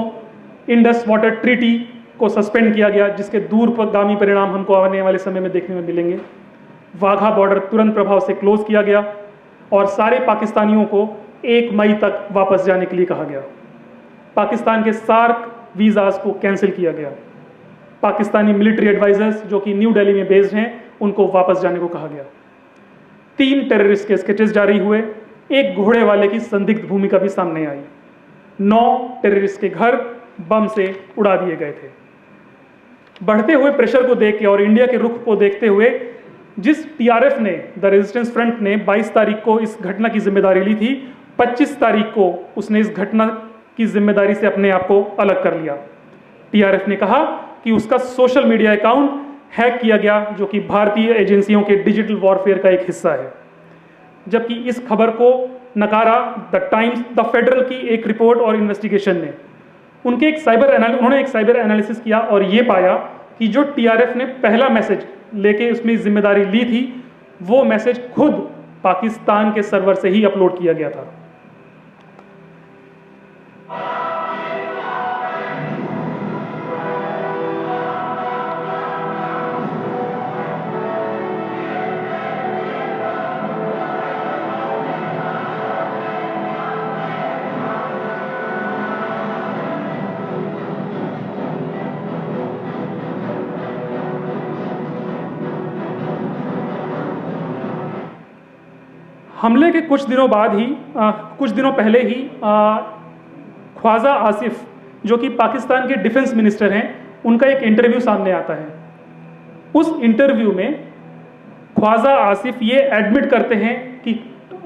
Speaker 1: इंडस वाटर ट्रीटी को सस्पेंड किया गया, जिसके दूरगामी परिणाम हमको आने वाले समय में देखने में मिलेंगे। वाघा बॉर्डर तुरंत प्रभाव से क्लोज किया गया और सारे पाकिस्तानियों को 1 मई तक वापस जाने के लिए कहा गया। पाकिस्तान के सार्क वीज़ाज को कैंसिल किया गया। पाकिस्तानी मिलिट्री एडवाइजर्स जो कि न्यू दिल्ली में बेस्ड हैं, उनको वापस जाने को कहा गया। 3 टेररिस्ट के स्केचेस जारी हुए। एक घोड़े वाले की संदिग्ध भूमिका भी सामने आई। 9 टेररिस्ट के घर बम से उड़ा दिए गए थे। बढ़ते हुए प्रेशर को देख के और इंडिया के रुख को देखते हुए जिस टीआरएफ ने, द रेजिस्टेंस फ्रंट ने 22 तारीख को इस घटना की जिम्मेदारी ली थी, 25 तारीख को उसने इस घटना की जिम्मेदारी से अपने आप को अलग कर लिया। टीआरएफ ने कहा कि उसका सोशल मीडिया अकाउंट हैक किया गया, जो कि भारतीय एजेंसियों के डिजिटल वॉरफेयर का एक हिस्सा है। जबकि इस खबर को नकारा द टाइम्स, द फेडरल की एक रिपोर्ट और इन्वेस्टिगेशन ने उन्होंने एक साइबर एनालिसिस किया और ये पाया कि जो टीआरएफ ने पहला मैसेज लेके उसमें जिम्मेदारी ली थी, वो मैसेज खुद पाकिस्तान के सर्वर से ही अपलोड किया गया था। हमले के कुछ दिनों पहले ही ख्वाजा आसिफ, जो कि पाकिस्तान के डिफेंस मिनिस्टर हैं, उनका एक इंटरव्यू सामने आता है। उस इंटरव्यू में ख्वाजा आसिफ ये एडमिट करते हैं कि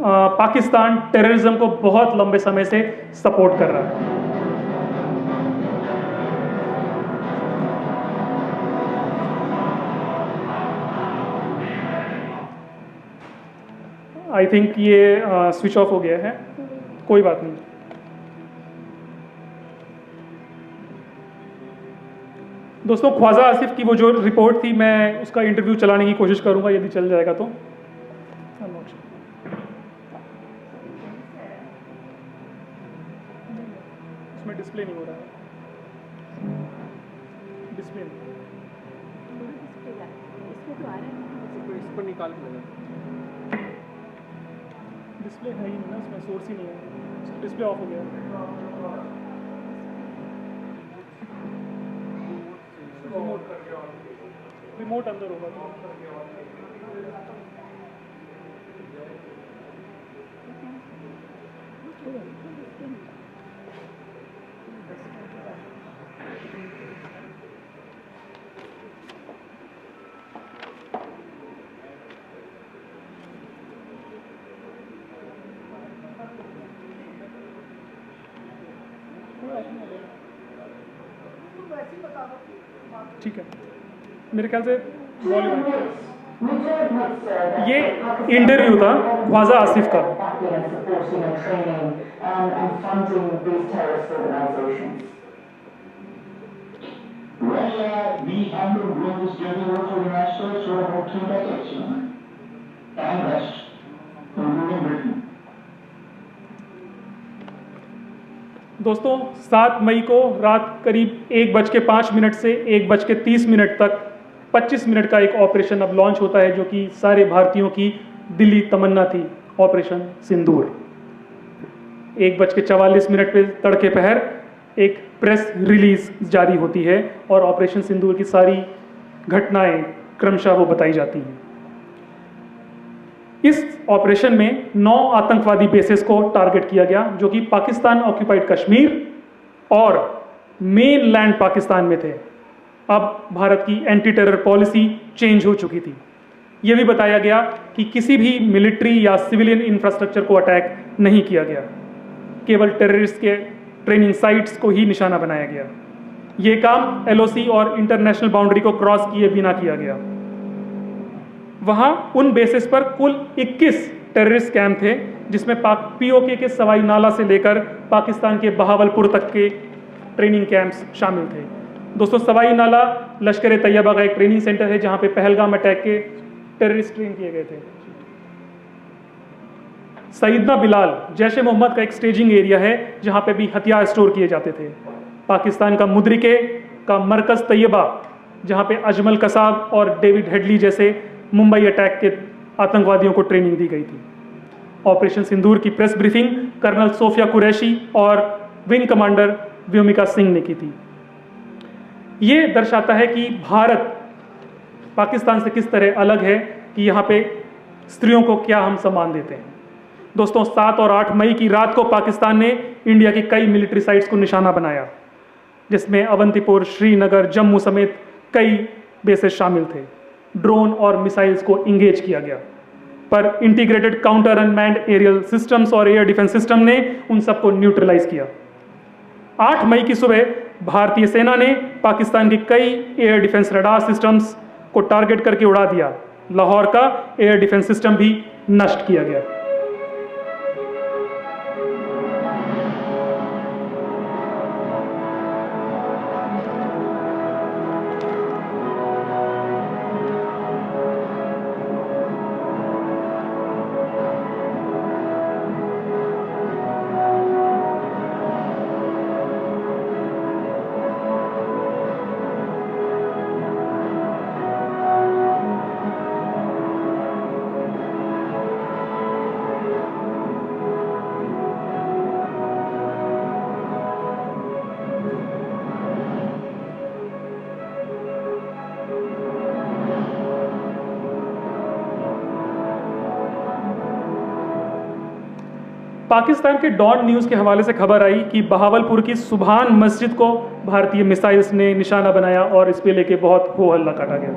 Speaker 1: पाकिस्तान टेररिज्म को बहुत लंबे समय से सपोर्ट कर रहा है। आई थिंक ये स्विच ऑफ हो गया है, कोई बात नहीं। दोस्तों, ख्वाजा आसिफ की वो जो रिपोर्ट थी, मैं उसका इंटरव्यू चलाने की कोशिश करूंगा यदि चल जाएगा तो। उसमें डिस्प्ले नहीं हो रहा है, डिस्प्ले इस पर निकाल के लगा। डिस्प्ले है ही नहीं ना, उसमें सोर्स ही नहीं है, डिस्प्ले ऑफ हो गया। रिमोट अंदर होगा तो। ठीक है, मेरे ख्याल से ये इंटरव्यू था ख्वाजा आसिफ का।
Speaker 5: Well, we have been doing this journey work for the United States for about 2 decades, and West, including Britain.
Speaker 1: दोस्तों 7 मई को रात करीब 1:05 से 1:30 तक 25 मिनट का एक ऑपरेशन अब लॉन्च होता है, जो कि सारे भारतीयों की दिली तमन्ना थी, ऑपरेशन सिंदूर। 1:44 पे तड़के पहर एक प्रेस रिलीज जारी होती है और ऑपरेशन सिंदूर की सारी घटनाएं क्रमशः वो बताई जाती हैं। इस ऑपरेशन में 9 आतंकवादी बेसेस को टारगेट किया गया, जो कि पाकिस्तान ऑक्यूपाइड कश्मीर और मेन लैंड पाकिस्तान में थे। अब भारत की एंटी टेरर पॉलिसी चेंज हो चुकी थी। यह भी बताया गया कि किसी भी मिलिट्री या सिविलियन इंफ्रास्ट्रक्चर को अटैक नहीं किया गया, केवल टेररिस्ट के ट्रेनिंग साइट्स को ही निशाना बनाया गया। यह काम एलओसी और इंटरनेशनल बाउंड्री को क्रॉस किए बिना किया गया। वहां उन बेसिस पर कुल 21 टेररिस्ट कैंप थे, जिसमें पीओके के सवाई नाला से लेकर पाकिस्तान के बहावलपुर तक के ट्रेनिंग कैंप्स शामिल थे। दोस्तों, सवाई नाला लश्कर तैयबा का एक ट्रेनिंग सेंटर है, जहां पे पहलगाम अटैक के टेररिस्ट ट्रेन किए गए थे। सईदना बिलाल जैश ए मोहम्मद का एक स्टेजिंग एरिया है, जहां पे भी हथियार स्टोर किए जाते थे। पाकिस्तान का मुद्रिके का मरकज तैयबा, जहां पे अजमल कसाब और डेविड हेडली जैसे मुंबई अटैक के आतंकवादियों को ट्रेनिंग दी गई थी। ऑपरेशन सिंदूर की press briefing colonel Sofiya Qureshi और विंग कमांडर व्योमिका सिंह ने की थी। ये दर्शाता है कि भारत पाकिस्तान से किस तरह अलग है, कि यहाँ पे स्त्रियों को क्या हम सम्मान देते हैं। दोस्तों, 7 और 8 मई की रात को पाकिस्तान ने इंडिया की कई मिलिट्री साइट्स को निशाना बनाया, जिसमें अवंतीपुर, श्रीनगर, जम्मू समेत कई बेसेस शामिल थे। ड्रोन और मिसाइल्स को इंगेज किया गया, पर integrated counter unmanned aerial systems और एयर डिफेंस सिस्टम ने उन सबको न्यूट्रलाइज किया। 8 मई की सुबह भारतीय सेना ने पाकिस्तान की कई एयर डिफेंस रडार सिस्टम्स को टारगेट करके उड़ा दिया। लाहौर का एयर डिफेंस सिस्टम भी नष्ट किया गया। पाकिस्तान के डॉन न्यूज़ के हवाले से खबर आई कि बहावलपुर की सुभान मस्जिद को भारतीय मिसाइल्स ने निशाना बनाया और इस पे लेके बहुत हो हल्ला काटा गया।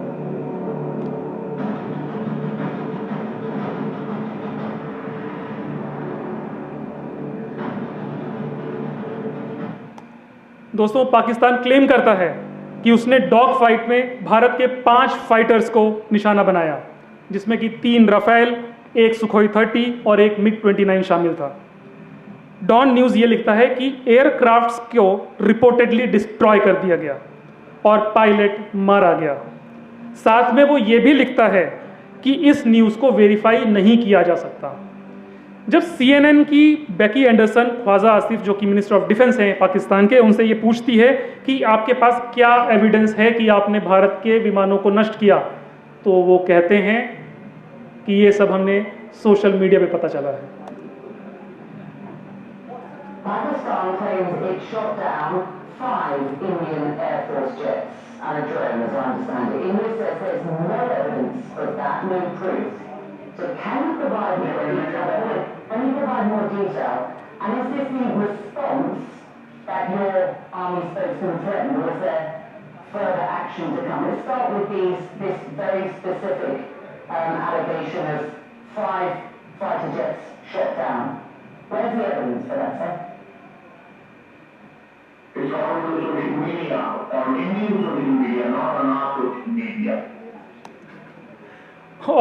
Speaker 1: दोस्तों, पाकिस्तान क्लेम करता है कि उसने डॉग फाइट में भारत के 5 फाइटर्स को निशाना बनाया, जिसमें कि 3 राफेल, 1 सुखोई 30 और 1 MiG-29 शामिल था। डॉन न्यूज़ ये लिखता है कि एयरक्राफ्ट्स को रिपोर्टेडली डिस्ट्रॉय कर दिया गया और पायलट मारा गया। साथ में वो ये भी लिखता है कि इस न्यूज़ को वेरीफाई नहीं किया जा सकता। जब CNN की बेकी एंडरसन ख्वाजा आसिफ, जो कि मिनिस्टर ऑफ डिफेंस हैं पाकिस्तान के, उनसे ये पूछती है कि आपके पास क्या एविडेंस है कि आपने भारत के विमानों को नष्ट किया, तो वो कहते हैं कि ये सब हमने सोशल मीडिया पे पता चला है।
Speaker 3: Pakistan claims it shot down 5 Indian Air Force jets and a drone, as I understand it. India says there's no evidence of that, no proof. So can you provide more detail? Can you provide more detail? And is this the response that your army spokesman threatened, or is there further action to come? Let's start with this very specific allegation of 5 fighter jets shot down. Where's the evidence for that, sir?
Speaker 2: It's on the social media, on Indian social media, not on our social media.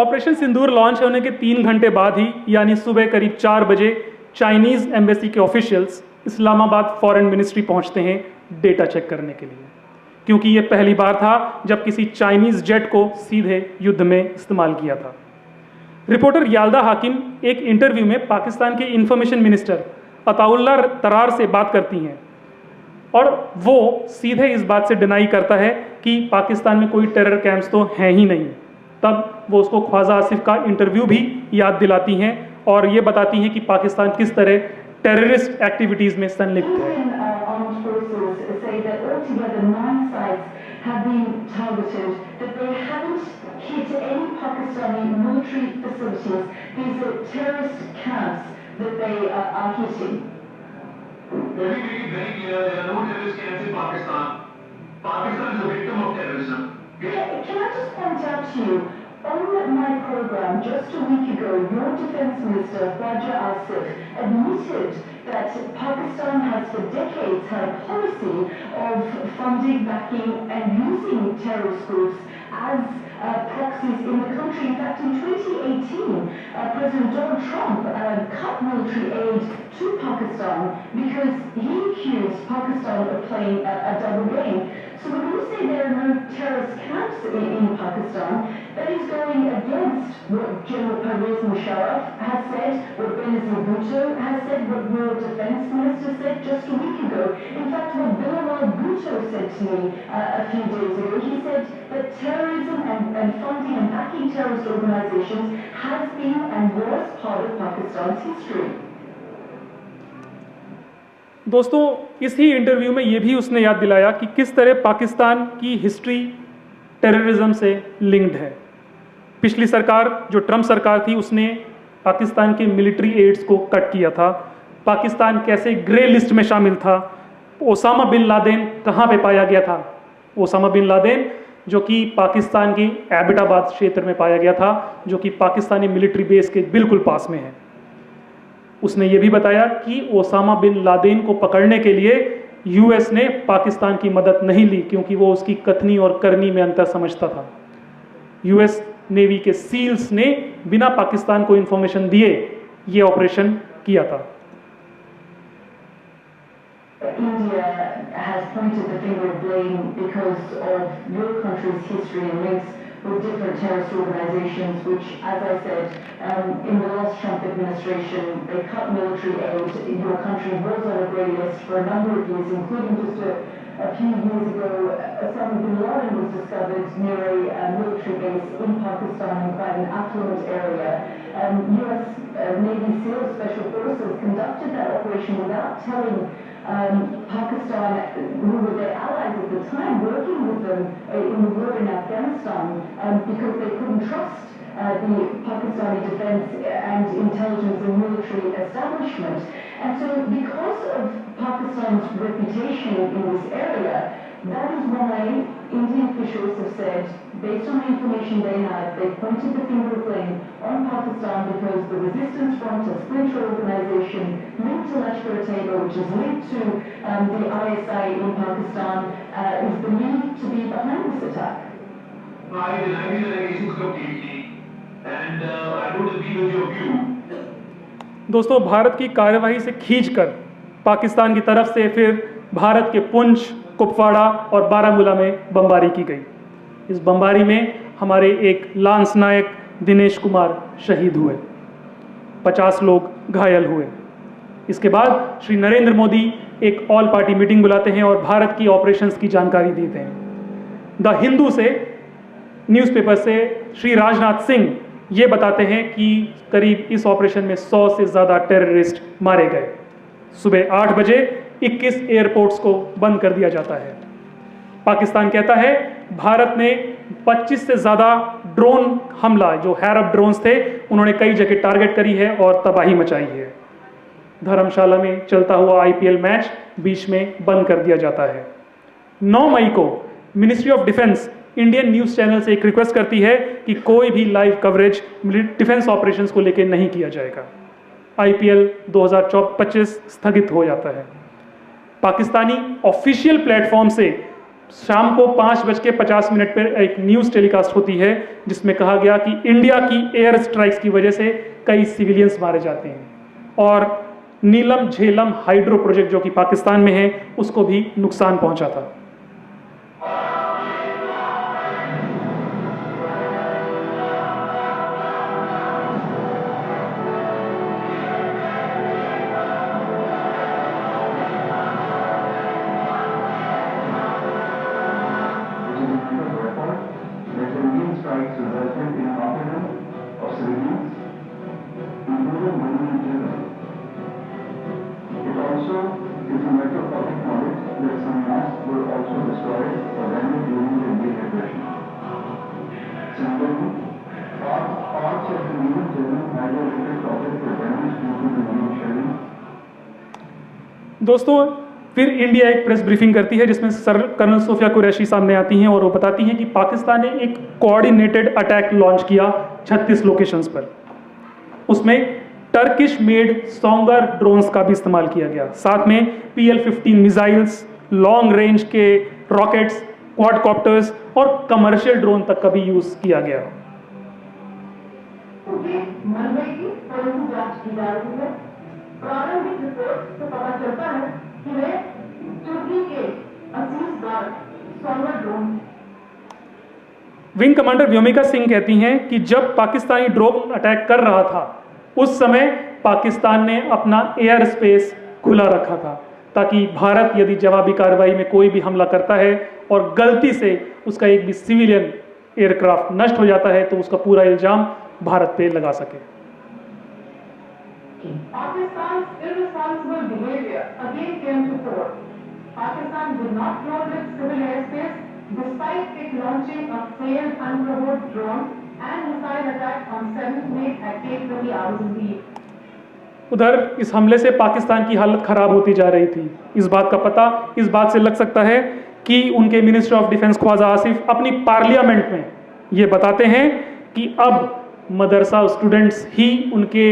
Speaker 1: Operation Sindoor launch होने के 3 घंटे बाद ही यानी सुबह करीब 4 बजे Chinese embassy के officials Islamabad foreign ministry पहुंचते हैं डेटा चेक करने के लिए, क्योंकि ये पहली बार था जब किसी चाइनीज़ जेट को सीधे युद्ध में इस्तेमाल किया था। रिपोर्टर याल्दा हाकिम एक इंटरव्यू में पाकिस्तान के इंफॉर्मेशन मिनिस्टर अताउल्ला तरार से बात करती हैं और वो सीधे इस बात से डिनाई करता है कि पाकिस्तान में कोई टेरर कैंप्स तो हैं ही नहीं। तब वो उसको ख्वाजा आसिफ का इंटरव्यू भी याद दिलाती हैं और ये बताती हैं कि पाकिस्तान किस तरह टेररिस्ट एक्टिविटीज़ में संलिप्त है।
Speaker 3: Indian armed forces say that altogether 9 sites have been targeted, that they haven't hit any Pakistani military facilities. These are terrorist camps that they are hitting.
Speaker 5: Let me make it very clear, there are no terrorist camps in Pakistan. Pakistan is a victim of terrorism.
Speaker 3: Can I just point out to you, on my program just a week ago, your defense minister, Khwaja Asif, admitted that Pakistan has for decades had a policy of funding, backing and using terrorist groups as proxies in the country. In fact, in 2018, President Donald Trump cut military aid to Pakistan because he accused Pakistan of playing a double game. So when you say there are no terrorist camps in Pakistan, that is going against what General Pervez Musharraf has said, what Benazir Bhutto has said, what your defense minister said just a week ago. In fact, what Bilawal Bhutto said to me a few days ago, he said that terrorism and funding and backing terrorist organizations has been and was part of Pakistan's history.
Speaker 1: दोस्तों, इसी interview में ये भी उसने याद दिलाया कि किस तरह पाकिस्तान की हिस्ट्री टेररिज्म से लिंक्ड है। पिछली सरकार जो ट्रम्प सरकार थी उसने पाकिस्तान के मिलिट्री एड्स को कट किया था। पाकिस्तान कैसे ग्रे लिस्ट में शामिल था। ओसामा बिन लादेन कहाँ पे पाया गया था? ओसामा बिन लादेन जो कि पाकिस्तान की एबटाबाद क्षेत्र में पाया गया था, जो कि पाकिस्तानी मिलिट्री बेस के बिल्कुल पास में है। उसने ये भी बताया कि ओसामा बिन लादेन को पकड़ने के लिए यूएस ने पाकिस्तान की मदद नहीं ली, क्योंकि वो उसकी कथनी और करनी में अंतर समझता था। यूएस नेवी के सील्स ने बिना पाकिस्तान को इंफॉर्मेशन दिए ये ऑपरेशन किया था।
Speaker 3: India has pointed the finger of blame because of your country's history and links with different terrorist organizations, which, as I said, in the last Trump administration, they cut military aid. Your country was on a grey list for a number of years, including just a few years ago, Osama bin Laden was discovered near a military base in Pakistan in quite an affluent area. US Navy SEAL Special Forces conducted that operation without telling Pakistan, who were their allies at the time, working with them in the war in Afghanistan, because they couldn't trust the Pakistani defense and intelligence and military establishment. And so because of Pakistan's reputation in this area, that is why Indian officials have said, based on the information they had, they pointed the finger of blame on Pakistan because the Resistance Front, a splinter organization linked to Lashkar-e-Taiba, which is linked to the ISI in Pakistan, is believed to be behind this attack.
Speaker 5: I deny these allegations completely, and I don't agree with your view.
Speaker 1: दोस्तों, भारत की कार्यवाही से खींचकर पाकिस्तान की तरफ से फिर भारत के पुंछ, कुपवाड़ा और बारामूला में बमबारी की गई। इस बमबारी में हमारे एक लांस नायक दिनेश कुमार शहीद हुए, 50 लोग घायल हुए। इसके बाद श्री नरेंद्र मोदी एक ऑल पार्टी मीटिंग बुलाते हैं और भारत की ऑपरेशंस की जानकारी देते हैं। द हिंदू से न्यूज़पेपर से श्री राजनाथ सिंह ये बताते हैं कि करीब इस ऑपरेशन में 100 से ज़्यादा टेररिस्ट मारे गए। सुबह 8 बजे 21 एयरपोर्ट्स को बंद कर दिया जाता है। पाकिस्तान कहता है भारत ने 25 से ज़्यादा ड्रोन हमला, जो हैरब ड्रोन्स थे, उन्होंने कई जगह टारगेट करी है और तबाही मचाई है। धर्मशाला में चलता हुआ IPL मैच बीच में बंद कर दिया जाता है। 9 मई को ministry of defence Indian news channel से एक रिक्वेस्ट करती है कि कोई भी लाइव कवरेज डिफेंस ऑपरेशंस को लेकर नहीं किया जाएगा। IPL 2025 स्थगित हो जाता है। पाकिस्तानी ऑफिशियल प्लेटफॉर्म से शाम को 5:50 पर एक न्यूज़ टेलीकास्ट होती है जिसमें कहा गया कि इंडिया की एयर स्ट्राइक्स की वजह से कई सिविलियंस मारे जाते हैं और नीलम झेलम हाइड्रो प्रोजेक्ट जो कि पाकिस्तान में है उसको भी नुकसान पहुंचा था। दोस्तों फिर इंडिया एक प्रेस ब्रीफिंग करती है जिसमें कर्नल सोफिया कुरैशी सामने आती हैं और वो बताती हैं कि पाकिस्तान ने एक कोऑर्डिनेटेड अटैक लॉन्च किया 36 लोकेशंस पर। उसमें टर्किश मेड सोंगर ड्रोन्स का भी इस्तेमाल किया गया, साथ में PL-15 मिसाइल्स, लॉन्ग रेंज के रॉकेट्स, क्वाडकॉप्टर्स और कमर्शियल ड्रोन तक का भी यूज किया गया।
Speaker 3: मलबे की फोरेंसिक जांच की जा रही है। प्रारंभिक रिपोर्ट से पता चलता है कि वे तुर्की के अजीज गार्ड solar drone.
Speaker 1: Wing commander Vyomika Singh कहती हैं कि जब पाकिस्तानी ड्रोन अटैक कर रहा था उस समय पाकिस्तान ने अपना एयर स्पेस खुला रखा था ताकि भारत यदि जवाबी कार्रवाई में कोई भी हमला करता है और गलती से उसका एक भी सिविलियन एयरक्राफ्ट नष्ट हो जाता है तो उसका पूरा इल्जाम भारत पे लगा सके।
Speaker 3: Pakistan's irresponsible behavior again came to fore. Pakistan did not close its civil airspace despite it launching a failed unprovoked drone and missile attack on 7th May at 8:20 hours in the evening.
Speaker 1: उधर इस हमले से पाकिस्तान की हालत खराब होती जा रही थी। इस बात का पता इस बात से लग सकता है कि उनके minister of defence Khawaja Asif अपनी पार्लियामेंट में ये बताते हैं कि अब मदरसा स्टूडेंट्स ही उनके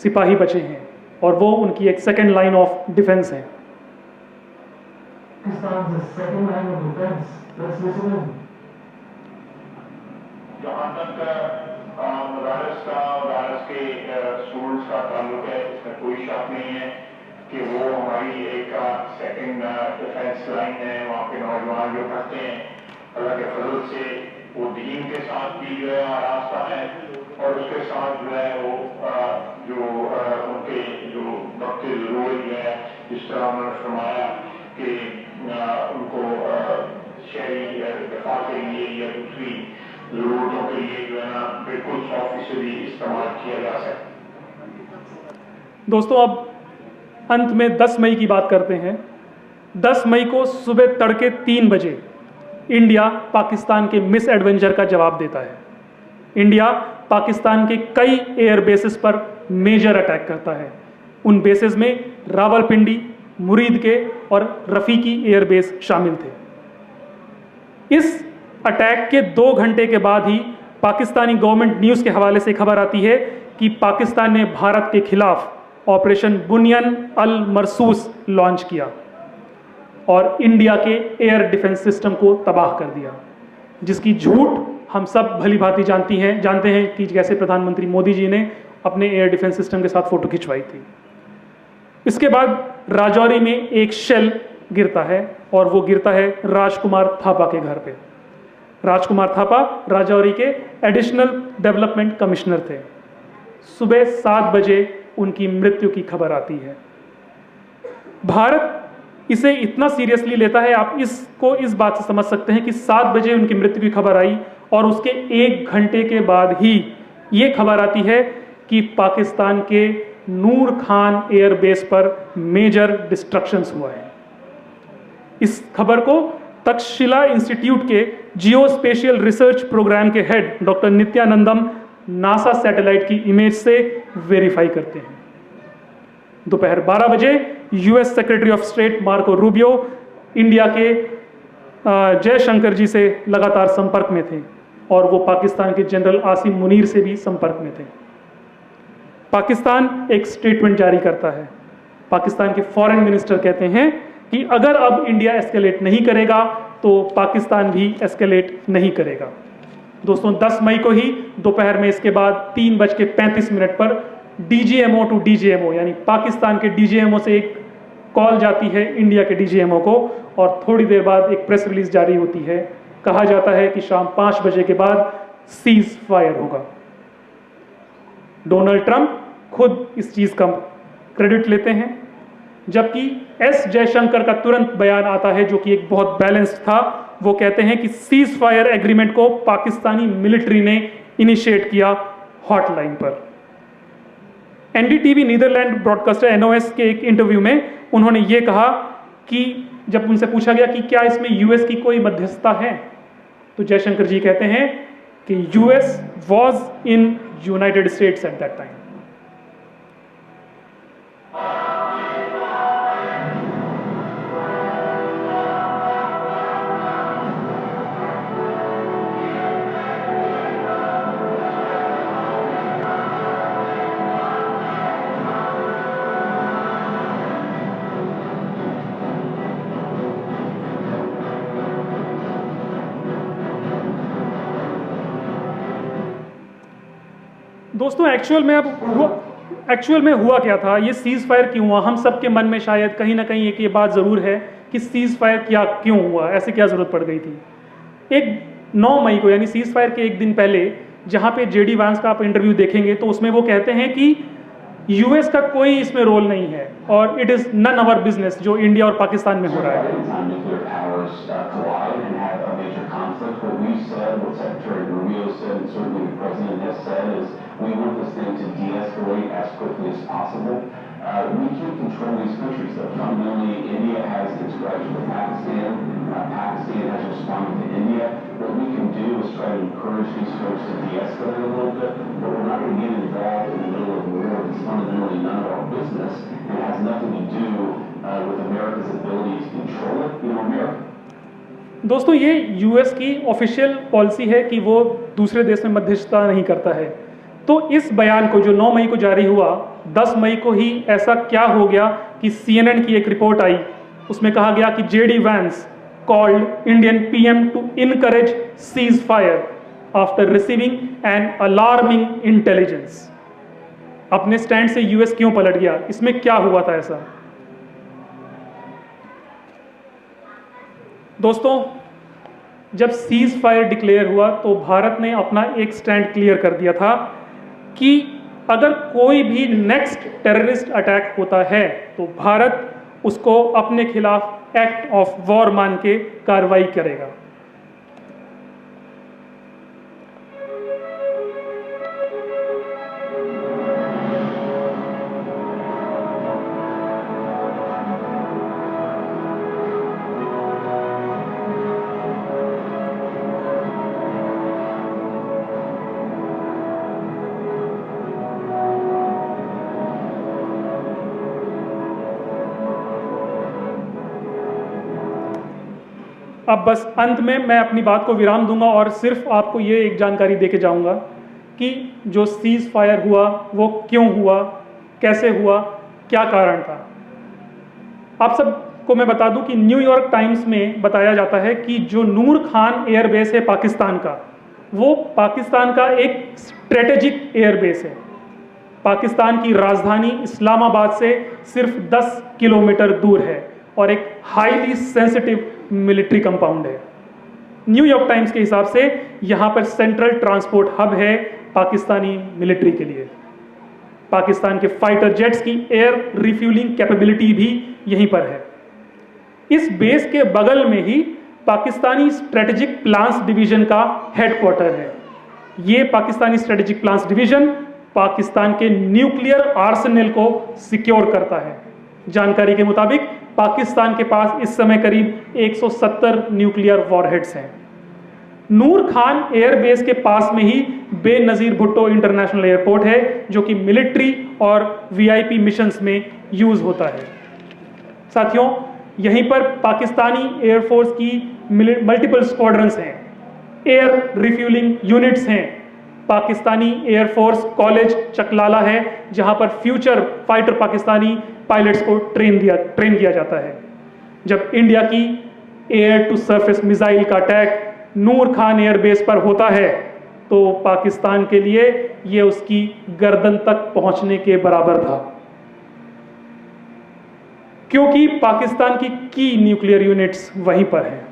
Speaker 1: सिपाही बचे हैं और वो उनकी एक सेकेंड लाइन ऑफ डिफेंस है।
Speaker 2: जहाँ तक मदारस का और मदारस के स्कूल्स का ताल्लुक है इसमें कोई शक नहीं है कि वो हमारी एक सेकेंड डिफेंस लाइन है। वहाँ पे नौजवान जो पढ़ते हैं अल्लाह के फजल से वो दीन के साथ भी जो है आरास्ता है और उसके साथ जो है वो जो उनके जो वक्त जरूरत जो है जिस तरह उन्होंने फरमाया कि उनको शहरी दफा के लिए या दूसरी जरूरतों के लिए जो है ना बिल्कुल 100% इस्तेमाल किया जा सकता।
Speaker 1: दोस्तों अब अंत में 10 मई की बात करते हैं। 10 मई को सुबह तड़के 3 बजे इंडिया पाकिस्तान के मिस एडवेंचर का जवाब देता है। इंडिया पाकिस्तान के कई एयर बेसिस पर मेजर अटैक करता है। उन बेसिस में रावलपिंडी, मुरीद के और रफीकी एयर बेस शामिल थे। इस अटैक के 2 घंटे के बाद ही पाकिस्तानी गवर्नमेंट न्यूज़ के हवाले से खबर आती है कि पाकिस्तान ने भारत के खिलाफ ऑपरेशन बुनियन अल मरसूस लॉन्च किया और इंडिया के एयर डिफेंस सिस्टम को तबाह कर दिया, जिसकी झूठ हम सब भली भांति जानते हैं कि कैसे प्रधानमंत्री मोदी जी ने अपने एयर डिफेंस सिस्टम के साथ फोटो खिंचवाई थी। इसके बाद राजौरी में एक शेल गिरता है और वो गिरता है राजकुमार थापा के घर पे। राजकुमार थापा राजौरी के एडिशनल डेवलपमेंट कमिश्नर थे। सुबह 7 बजे उनकी मृत्यु की खबर आती है। भारत इसे इतना सीरियसली लेता है, आप इसको इस बात से समझ सकते हैं कि 7 बजे उनकी मृत्यु की खबर आई और उसके 1 घंटे के बाद ही ये खबर आती है कि पाकिस्तान के नूर खान एयरबेस पर मेजर डिस्ट्रक्शंस हुआ है। इस खबर को तक्षशिला इंस्टीट्यूट के जियो स्पेशियल रिसर्च प्रोग्राम के head doctor Nityanandam NASA satellite की इमेज से वेरीफाई करते हैं। दोपहर 12 बजे US secretary of state Marco Rubio India के जयशंकर जी से लगातार संपर्क में थे और वो पाकिस्तान के जनरल आसिम मुनीर से भी संपर्क में थे। पाकिस्तान एक स्टेटमेंट जारी करता है पाकिस्तान के फॉरेन मिनिस्टर कहते हैं कि अगर अब इंडिया एस्केलेट नहीं करेगा तो पाकिस्तान भी एस्केलेट नहीं करेगा। दोस्तों 10 मई को ही दोपहर में इसके बाद 3:35 पर डीजीएमओ टू डीजीएमओ यानी पाकिस्तान के डीजीएमओ से एक कॉल जाती है इंडिया के डीजीएमओ को और थोड़ी देर बाद एक प्रेस रिलीज जारी होती है। कहा जाता है कि शाम 5 बजे के बाद सीज फायर होगा। डोनाल्ड ट्रंप खुद इस चीज का क्रेडिट लेते हैं, जबकि एस जयशंकर का तुरंत बयान आता है जो कि एक बहुत बैलेंस्ड था। वो कहते हैं कि सीज फायर एग्रीमेंट को पाकिस्तानी मिलिट्री ने इनिशिएट किया हॉटलाइन पर। एनडीटीवी नीदरलैंड ब्रॉडकास्टर एनओएस के एक इंटरव्यू में उन्होंने ये कहा कि जब उनसे पूछा गया कि क्या इसमें यूएस की कोई मध्यस्थता है, तो जयशंकर जी कहते हैं कि US was in United states at that time. दोस्तों एक्चुअल में हुआ क्या था, ये सीज फायर क्यों हुआ? हम सबके मन में शायद कहीं ना कहीं एक ये बात ज़रूर है कि सीज फायर क्यों हुआ, ऐसे क्या ज़रूरत पड़ गई थी। एक 9 मई को यानी सीज फायर के एक दिन पहले जहाँ पे जेडी वांस का आप इंटरव्यू देखेंगे तो उसमें वो कहते हैं कि यूएस का कोई इसमें रोल नहीं है और it is none our business जो इंडिया और पाकिस्तान में हो रहा है।
Speaker 4: We want this thing to de-escalate as quickly as possible. We can't control these countries though. Fundamentally, India has its grudge with Pakistan. Pakistan has responded to India. What we can do is try to encourage these folks to de-escalate a little bit, but we're not going to get involved in the middle of a war that's fundamentally none of our business and has nothing to do with America's ability to control it. America.
Speaker 1: दोस्तों ये US की official policy है कि वो दूसरे देश में मध्यस्थता नहीं करता है। तो इस बयान को जो 9 मई को जारी हुआ, 10 मई को ही ऐसा क्या हो गया कि CNN की एक रिपोर्ट आई, उसमें कहा गया कि JD Vance called Indian PM to encourage ceasefire after receiving an alarming intelligence. अपने स्टैंड से यूएस क्यों पलट गया, इसमें क्या हुआ था ऐसा? दोस्तों जब सीज फायर डिक्लेयर हुआ तो भारत ने अपना एक स्टैंड क्लियर कर दिया था कि अगर कोई भी नेक्स्ट टेररिस्ट अटैक होता है तो भारत उसको अपने खिलाफ एक्ट ऑफ वॉर मान के कार्रवाई करेगा। अब बस अंत में मैं अपनी बात को विराम दूंगा और सिर्फ आपको ये एक जानकारी देके जाऊंगा कि जो सीज फायर हुआ वो क्यों हुआ, कैसे हुआ, क्या कारण था। आप सबको मैं बता दूं कि न्यूयॉर्क टाइम्स में बताया जाता है कि जो नूर खान एयरबेस है पाकिस्तान का, वो पाकिस्तान का एक स्ट्रेटेजिक एयरबेस है। पाकिस्तान की राजधानी इस्लामाबाद से सिर्फ 10 किलोमीटर दूर है और एक हाईली सेंसिटिव मिलिट्री कंपाउंड है। न्यूयॉर्क टाइम्स के हिसाब से यहाँ पर सेंट्रल ट्रांसपोर्ट हब है पाकिस्तानी मिलिट्री के लिए। पाकिस्तान के फाइटर जेट्स की एयर रिफ्यूलिंग कैपेबिलिटी भी यहीं पर है। इस बेस के बगल में ही पाकिस्तानी स्ट्रेटेजिक प्लान्स डिवीजन का हेडक्वार्टर है। ये Pakistani strategic plans division Pakistan के न्यूक्लियर आर्सेनल को सिक्योर करता है। जानकारी के मुताबिक पाकिस्तान के पास इस समय करीब 170 न्यूक्लियर वॉरहेड्स हैं। नूर खान एयरबेस के पास में ही बेनज़ीर भुट्टो इंटरनेशनल एयरपोर्ट है जो कि मिलिट्री और वीआईपी मिशंस में यूज होता है। साथियों, यहीं पर पाकिस्तानी एयरफोर्स की मल्टीपल स्क्वाड्रंस हैं, एयर रिफ्यूलिंग यूनिट्स हैं, पाकिस्तानी एयरफोर्स कॉलेज चकलाला है, जहां पर फ्यूचर फाइटर पाकिस्तानी पायलट्स को ट्रेन किया जाता है। जब इंडिया की एयर टू सरफेस मिसाइल का अटैक नूर खान एयरबेस पर होता है तो पाकिस्तान के लिए यह उसकी गर्दन तक पहुंचने के बराबर था, क्योंकि पाकिस्तान की न्यूक्लियर यूनिट्स वहीं पर हैं।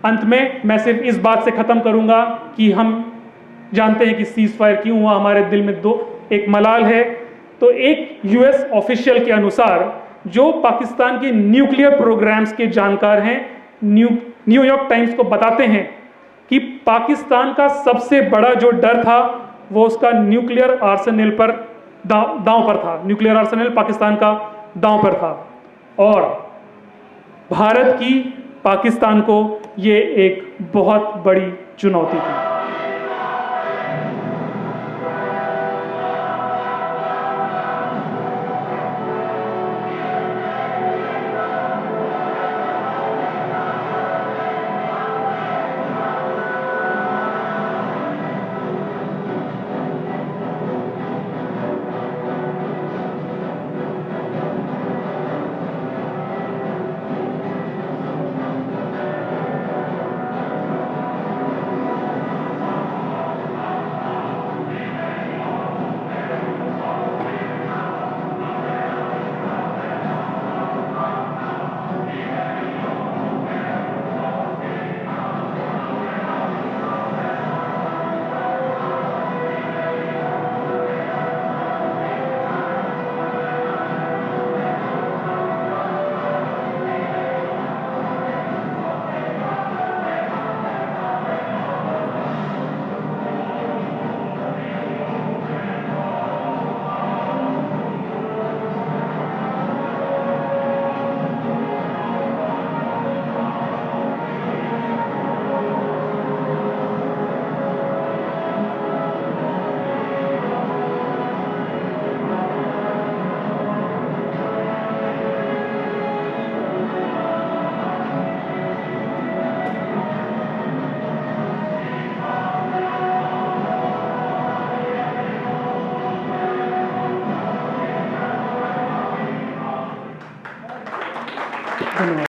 Speaker 1: अंत में मैं सिर्फ इस बात से खत्म करूंगा कि हम जानते हैं कि सीज फायर क्यों हुआ, हमारे दिल में एक मलाल है। तो एक यूएस ऑफिशियल के अनुसार, जो पाकिस्तान के न्यूक्लियर प्रोग्राम्स के जानकार हैं, न्यूयॉर्क टाइम्स को बताते हैं कि पाकिस्तान का सबसे बड़ा जो डर था वो उसका न्यूक्लियर आर्सेनल पर दांव पर था। न्यूक्लियर आर्सेनल पाकिस्तान का दांव पर था और भारत की पाकिस्तान को ये एक बहुत बड़ी चुनौती थी। धन्यवाद।